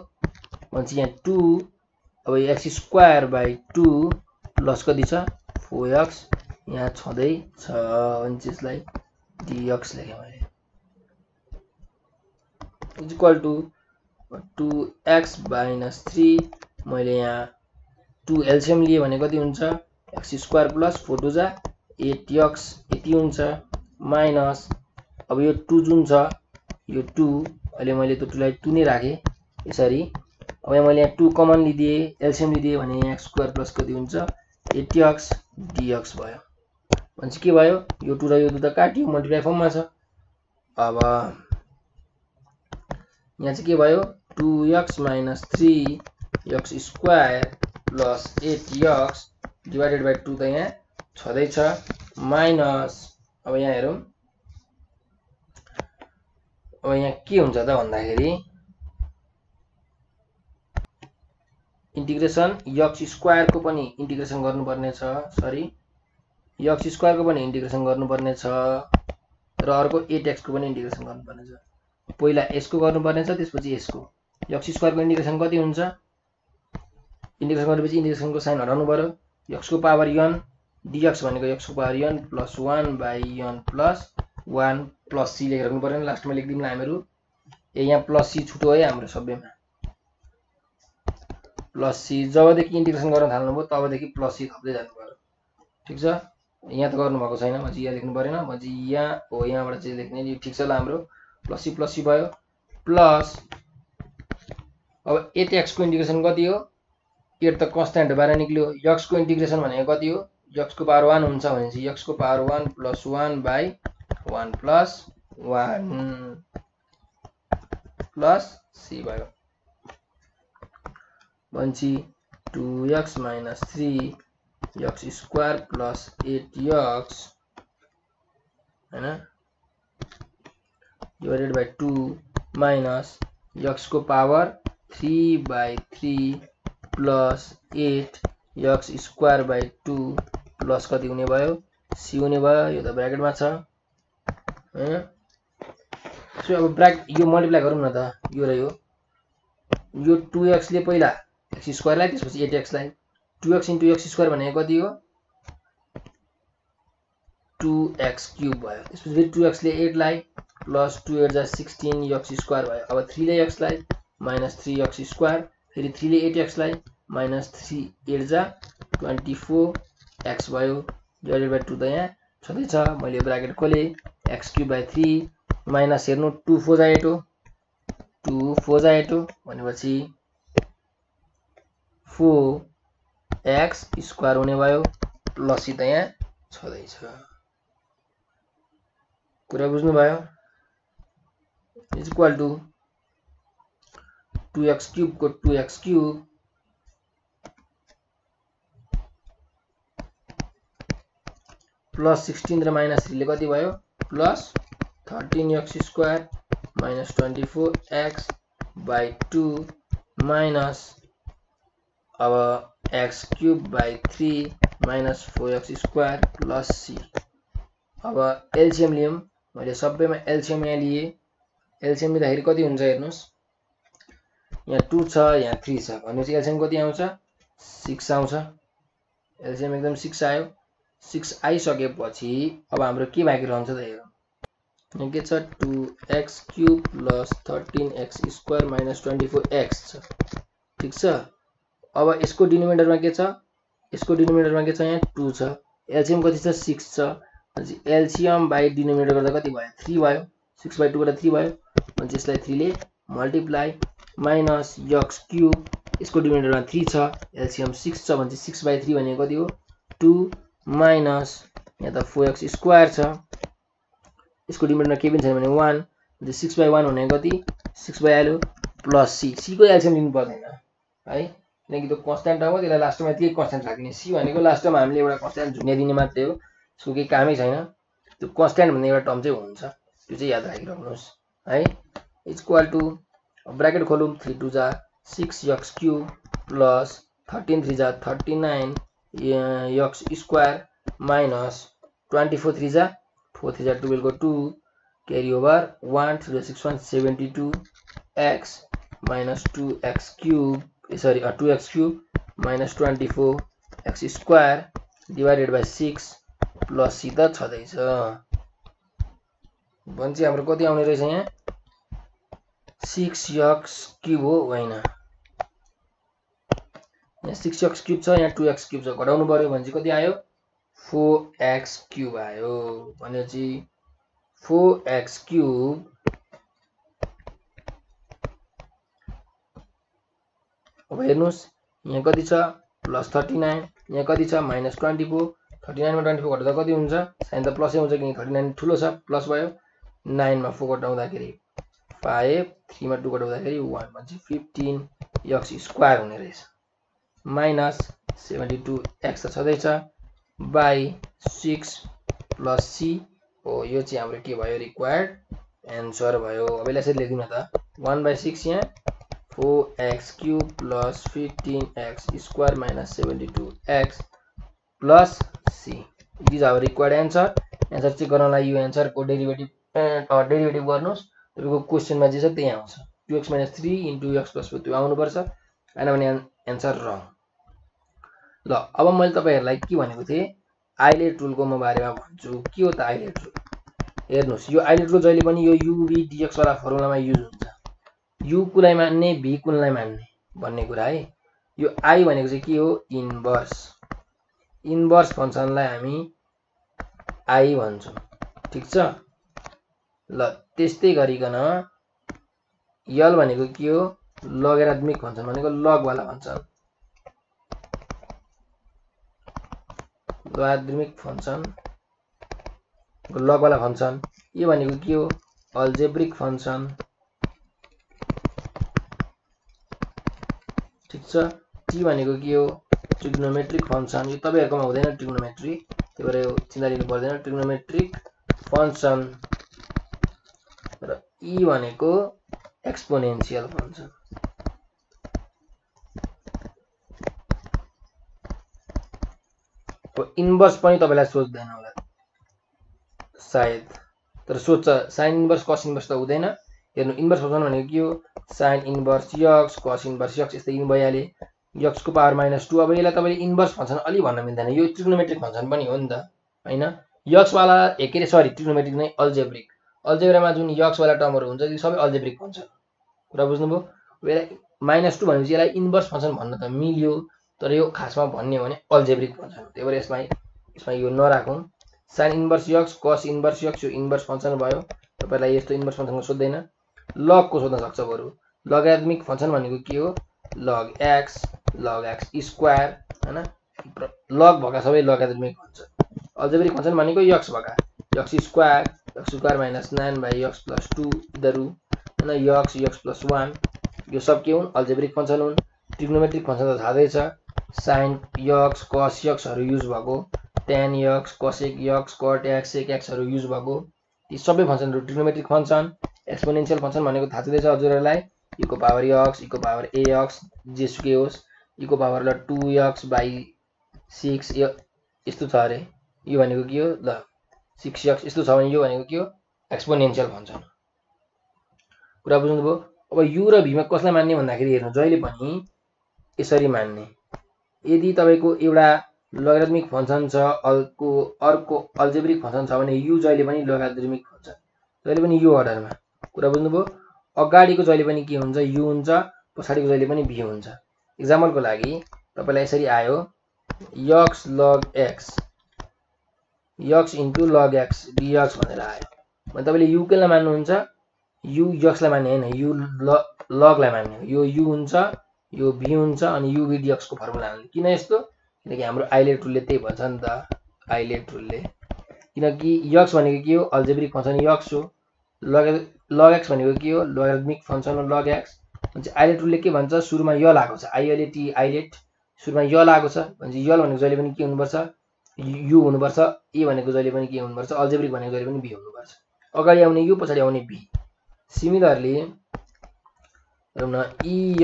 भनेपछि यहाँ 2 अब x² बाइ 2 प्लस कति छ 4x यहाँ छँदै छ भने यसलाई dx लेखेँ मैले इक्वल टु 2x - 3 मैले यहाँ 2 एलसीएम लिए भने कति हुन्छ x² प्लस 4 2 जा 8x यति हुन्छ माइनस अब यो 2 जुन छ यो 2 अहिले मैले त 2 लाई 2 नै राखे यसरी अब यहाँ मैले यहाँ 2 कमन लिदिए एलसीएम लिदिए भने यहाँ x² प्लस कति हुन्छ 8x dx भयो भनेपछि के भयो यो 2 र यो 2 त काट्यो मल्टिप्लाई फर्ममा छ अब यहाँ चाहिँ के भयो 2x - 3 x² plus 8x divided by 2 त यहाँ छँदै छ माइनस अब यहाँ हेरौँ अब यहाँ के हुन्छ त भन्दाखेरि इन्टिग्रेसन x² को पनि इन्टिग्रेसन गर्नुपर्ने छ सरी x² को पनि इन्टिग्रेसन गर्नुपर्ने छ र अर्को 8x को पनि इन्टिग्रेसन गर्नुपर्ने छ पहिला s को गर्नुपर्ने छ त्यसपछि s को x² को इन्टिग्रेसन कति हुन्छ इन्टिग्रेसन गरेपछि इन्टिग्रेसनको साइन हटाउनु पर्यो x को पावर n dx भनेको x को power n + 1 by n + 1 plus c लेखेर राख्नु पर्यो लास्टमा लेख्दिमला हामीहरु यहाँ प्लस c छुटो है हाम्रो सबैमा प्लस सी जबदेखि इन्टिग्रेसन गर्न थाल्नुभयो तबदेखि प्लस सी थप्दै जानु पर्यो ठीक छ यहाँ त गर्नु भएको छैन म चाहिँ यहाँ लेख्नु परेन म चाहिँ यहाँ हो यहाँबाट चाहिँ लेख्ने नि ठीक छ ल हाम्रो प्लस सी भयो प्लस अब 8x को इन्टिग्रेसन कति हो 8 त कन्स्ट्यान्ट भएर निक्ल्यो x को इन्टिग्रेसन भनेको कति हो x को पावर 1 हुन्छ भने चाहिँ x को power 1 plus 1 by 1 plus 1 plus c भयो भनेपछि 2x minus 3x square plus 8x हैन डिवाइडेड बाइ 2 माइनस x को power 3 by 3 plus 8 x square by 2 plus कति हुने भयो c हुने भयो यो त ब्र्याकेटमा छ हैन सो अब ब्र्याकेट यो मल्टिप्लाई गरौँ न त यो र यो 2x ले पहिला x स्क्वायर लाई त्यसपछि 8x लाई 2x into x स्क्वायर भनेको कति हो 2x क्यूब भयो त्यसपछि फेरि 2x ले 8 लाई प्लस 2 8 जा 16 x स्क्वायर भयो अब 3 ले x लाई माइनस 3x स्क्वायर फेरि 3 ले 8x लाई माइनस 3 8 जा 24x भयो डिवाइडेड बाइ 2 त यहाँ छँदै छ मैले ब्र्याकेट खोले x क्यूब बाइ 3 माइनस हेर्नु 2 4 जा 8 हो 2 4 जा 8 हो भनेपछि 4x स्क्वायर हुने भयो प्लस सी त यहाँ छँदै छ कुरा बुझ्नु भयो is equal to 2x cube को 2x क्यूब प्लस 16 र माइनस 3 ले कति भयो plus 13x square minus 24x by 2 minus अब x cube by 3 minus 4x square plus c अब एलसीएम लियौं मैले सबैमा एलसीएम यहाँ लिए एलसीएम लिँदाखेरि कति हुन्छ हेर्नुस् यहाँ 2 छ यहाँ 3 छ भनेपछि एलसीएम कति आउँछ 6 आउँछ एलसीएम एकदम 6 आयो 6 आइसकेपछि अब हाम्रो के बाँकी रहन्छ त हेरौँ यहाँ के छ 2x cube plus 13x square minus 24x छ ठीक छ अब यसको डिनोमिनेटरमा के छ यसको डिनोमिनेटरमा के छ यहाँ 2 छ एलसीएम कति छ 6 छ भनेपछि एलसीएम बाइ डिनोमिनेटर गर्दा कति भयो 3 भयो 6 बाइ 2 गर्दा 3 भयो भनेपछि यसलाई 3 ले मल्टिप्लाई माइनस x क्यूब यसको डिनोमिनेटरमा 3 छ एलसीएम 6 छ भनेपछि 6 बाइ 3 भनेको कति हो 2 माइनस यहाँ त 4x स्क्वायर छ यसको डिनोमिनेटरमा के पनि छैन भने 1 भनेपछि 6 बाइ 1 भनेको कति 6 बाइहाल्यो प्लस c को एलसीएम लिनु पर्दैन है किनकि त्यो कन्स्ट्यान्ट हो त्यसलाई लास्टमा यतिकै कन्स्ट्यान्ट राख्ने c भनेको लास्टमा हामीले एउटा कन्स्ट्यान्ट झुन्याइदिने मात्रै हो त्यसको केही कामै छैन त्यो कन्स्ट्यान्ट भन्ने एउटा टर्म चाहिँ हुन्छ त्यो चाहिँ याद राखिराख्नुहोस् है इज इक्वल टु ब्र्याकेट खोलौँ 3 2 जा 6x क्यूब प्लस 13 3 जा 39 x स्क्वायर माइनस 24 3 जा 4 3 जा 12 को 2 carry over 1 3 6 1 72 x minus 2x cube sorry 2x cube minus 24 x square divided by 6 plus C त छँदैछ भनेपछि हाम्रो कति आउने रहेछ यहाँ 6x क्यूब हो होइन यहाँ 6x क्यूब छ यहाँ 2x क्यूब छ घटाउनु पर्यो भने चाहिँ कति आयो 4x क्यूब आयो भनेपछि 4x क्यूब अब हेर्नुस् यहाँ कति छ प्लस 39 यहाँ कति छ माइनस 24 39 मा 24 घटाउँदा कति हुन्छ साइन त प्लसै हुन्छ किनकि 39 ठुलो छ प्लस भयो 9 मा 4 घटाउँदाखेरि 5 3 मा 2 घटाउँदाखेरि 1 भनेपछि 15 x स्क्वायर हुने रहेछ माइनस 72 x त छँदैछ बाइ 6 प्लस c हो यो चाहिँ हाम्रो के भयो रिक्वायर्ड एन्सर भयो अब यसलाई यसरी लेख्दिन त 1/6 यहाँ 4x क्यूब plus 15x square minus 72x plus c it is our required answer answer check गर्नलाई यो एन्सरको डेरिभेटिभ गर्नुस् तपाईको क्वेशनमा जे छ त्यही आउँछ 2x - 3 * x + 4 त्यो आउनु पर्छ हैन भने एन्सर रङ ल अब मैले तपाईहरुलाई के भनेको थिए आइलेट रुलको म बारेमा भन्छु के हो त आइलेट रुल हेर्नुस् यो आइलेट रुल जहिले पनि यो u v dx वाला फर्मुलामा युज हुन्छ u कुलाई मान्ने v कुलाई मान्ने भन्ने कुरा है यो आई भनेको चाहिँ के हो इन्भर्स इन्भर्स फंक्सनलाई हामी आई भन्छौं ठीक छ ल त्यस्तै गरिकन यल भनेको के हो लगरिथमिक फंक्सन भनेको लग वाला फंक्सन लगरिथमिक फंक्सन लग वाला फंक्सन ये भनेको के हो अल्जेब्रिक फंक्सन ठीक छ टी भनेको के हो ट्रिग्नोमेट्रिक फंक्सन यो तपाईहरुकोमा हुँदैन ट्रिग्नोमेट्री त्यही भएर यो चिन्ता लिनु पर्दैन ट्रिग्नोमेट्रिक फंक्सन र ई भनेको एक्सपोनेन्शियल फंक्सन इन्भर्स पनि तपाईलाई सोच्दैन होला सायद तर सोच्छ साइन इन्भर्स कस इन्भर्स त हुँदैन हेर्नु इन्भर्स फंक्सन भनेको के हो साइन इन्भर्स यक्स कस इन्भर्स यक्स यस्तै इन भइहाले यक्स को पावर -2 अब यसलाई तपाईले इन्भर्स फंक्सन अलि भन्न मिल्दैन यो ट्रिग्नोमेट्रिक फंक्सन पनि हो नि त हैन यक्स वाला एकेरे सरी ट्रिग्नोमेट्रिक नै अल्जेब्रिक अल्जेब्रामा जुन यक्स वाला टर्महरु हुन्छ ती सबै अल्जेब्रिक फंक्सन कुरा बुझ्नुभयो यसलाई -2 भनेपछि यसलाई इन्भर्स फंक्सन भन्न त मिल्यो तर यो खासमा भन्ने हो भने अल्जेब्रिक फंक्सन त्यही भएर यसमा यो नराखौं साइन इन्भर्स यक्स कस इन्भर्स यक्स यो इन्भर्स फंक्सन भयो तपाईलाई यस्तो इन्भर्स फंक्सन सोध्दैन लग को सोध्न सक्छ बरु लगरिथमिक फंक्सन भनेको के हो log x स्क्वायर हैन लग भका सबै लगरिथमिक फंक्सन अल्जेब्रिक फंक्सन भनेको x भका x स्क्वायर -9 x + 2 इधरु हैन x + 1 यो सब के हुन् अल्जेब्रिक फंक्सन हुन् ट्रिग्नोमेट्रिक फंक्सन त थाहै छ sin x cos x हरु युज भएको tan x cosec x cot x sec x हरु युज भएको यी सबै फंक्सनहरु ट्रिग्नोमेट्रिक फंक्सन एक्सपोनेन्शियल फंक्सन भनेको थाहा छँदैछ हजुरहरुलाई e को पावर x e को पावर ax जेसुकै होस् e को पावर ल 2x/6 यस्तो छ अरे यो भनेको के हो ल 6x यस्तो छ भने यो भनेको के हो एक्सपोनेन्शियल फंक्सन कुरा बुझ्नुभयो अब u र v मा कसलाई मान्ने भन्दाखेरि हेर्नु जहिले पनि यसरी मान्ने यदि तपाईको एउटा लगरिथमिक फंक्सन छ अर्को अल्जेब्रिक फंक्सन छ भने u जहिले पनि लगरिथमिक फंक्सन जहिले पनि यो अर्डरमा कुरा बुझ्नुभयो अगाडीको जहिले पनि के हुन्छ u हुन्छ पछाडीको जहिले पनि v हुन्छ एक्जाम्पलको लागि तपाईलाई यसरी आयो x log x x into log x dx भनेर आयो भने तपाईले u केलाई मान्नुहुन्छ u x लाई मान्ने हैन u log लाई मान्ने यो u हुन्छ यो v हुन्छ अनि u v dx को फर्मुला हाल्नु किन यस्तो किनकि हाम्रो आइलेट रुलले त्यही भन्छ नि त आइलेट रुलले किनकि x भनेको के हो अल्जेब्रिक फंक्सन x हो log x भनेको के हो लगरिथमिक फंक्सन हो log x भन्छ आइलेट रुलले के भन्छ सुरुमा य लागेको छ आइएलएट आइलेट सुरुमा य लागेको छ भन्छ य भनेको जहिले पनि के हुनुपर्छ u हुनुपर्छ a भनेको जहिले पनि के हुनुपर्छ अल्जेब्रिक भनेको जहिले पनि v हुनुपर्छ अगाडि आउने u पछाडी आउने v सिमिलरली हेर्नु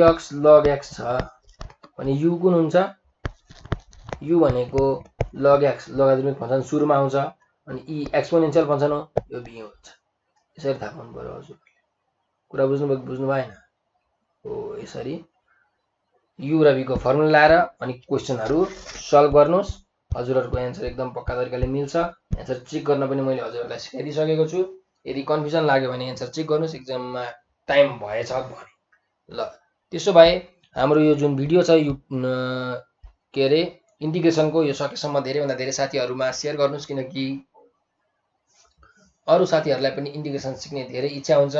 ex log x छ भने u कुन हुन्छ u भनेको log x लगरिथमिक फंक्सन सुरुमा आउँछ अनि e एक्सपोनेन्शियल फंक्सन हो यो v हुन्छ यसरी थाहा पाउनु पर्यो हजुरले कुरा बुझ्नु भएन हो यसरी u र v को फर्मुला लाएर अनि क्वेशनहरु सल्भ गर्नुस् हजुरहरुको आन्सर एकदम पक्का तरिकाले मिल्छ आन्सर चेक गर्न पनि मैले हजुरहरुलाई सिकाइदिसकेको छु यदि कन्फ्युजन लाग्यो भने आन्सर चेक गर्नुस् एक्जाममा टाइम भएछ भने ल त्यसो भए हाम्रो यो जुन भिडियो छ यो के रे इन्टिग्रेसनको यो सकेसम्म धेरै भन्दा धेरै साथीहरुमा शेयर गर्नुस् किनकि अरु साथीहरुलाई पनि इन्टिग्रेसन सिक्ने धेरै इच्छा हुन्छ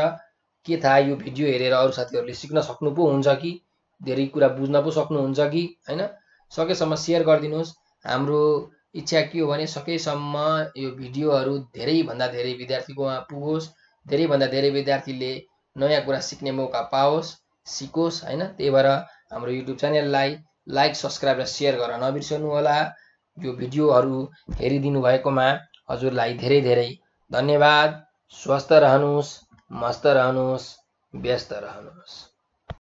के थाहा यो भिडियो हेरेर अरु साथीहरुले सिक्न सक्नु पो हुन्छ कि धेरै कुरा बुझ्न पो सक्नुहुन्छ कि हैन सकेसम्म शेयर गरिदिनुस् हाम्रो इच्छा के हो भने सकेसम्म यो भिडियोहरु धेरै भन्दा धेरै विद्यार्थीकोमा पुगोस् धेरै भन्दा धेरै विद्यार्थीले नयाँ कुरा सिक्ने मौका पाओस् सिकोस् हैन त्यही भएर हाम्रो युट्युब च्यानललाई लाइक सब्स्क्राइब र शेयर गर्न नबिर्सनु होला यो भिडियोहरु हेरिदिनु भएकोमा हजुरलाई धेरै धेरै धन्यवाद स्वस्थ रहनुस् मस्त रहनुस् व्यस्त रहनुस्।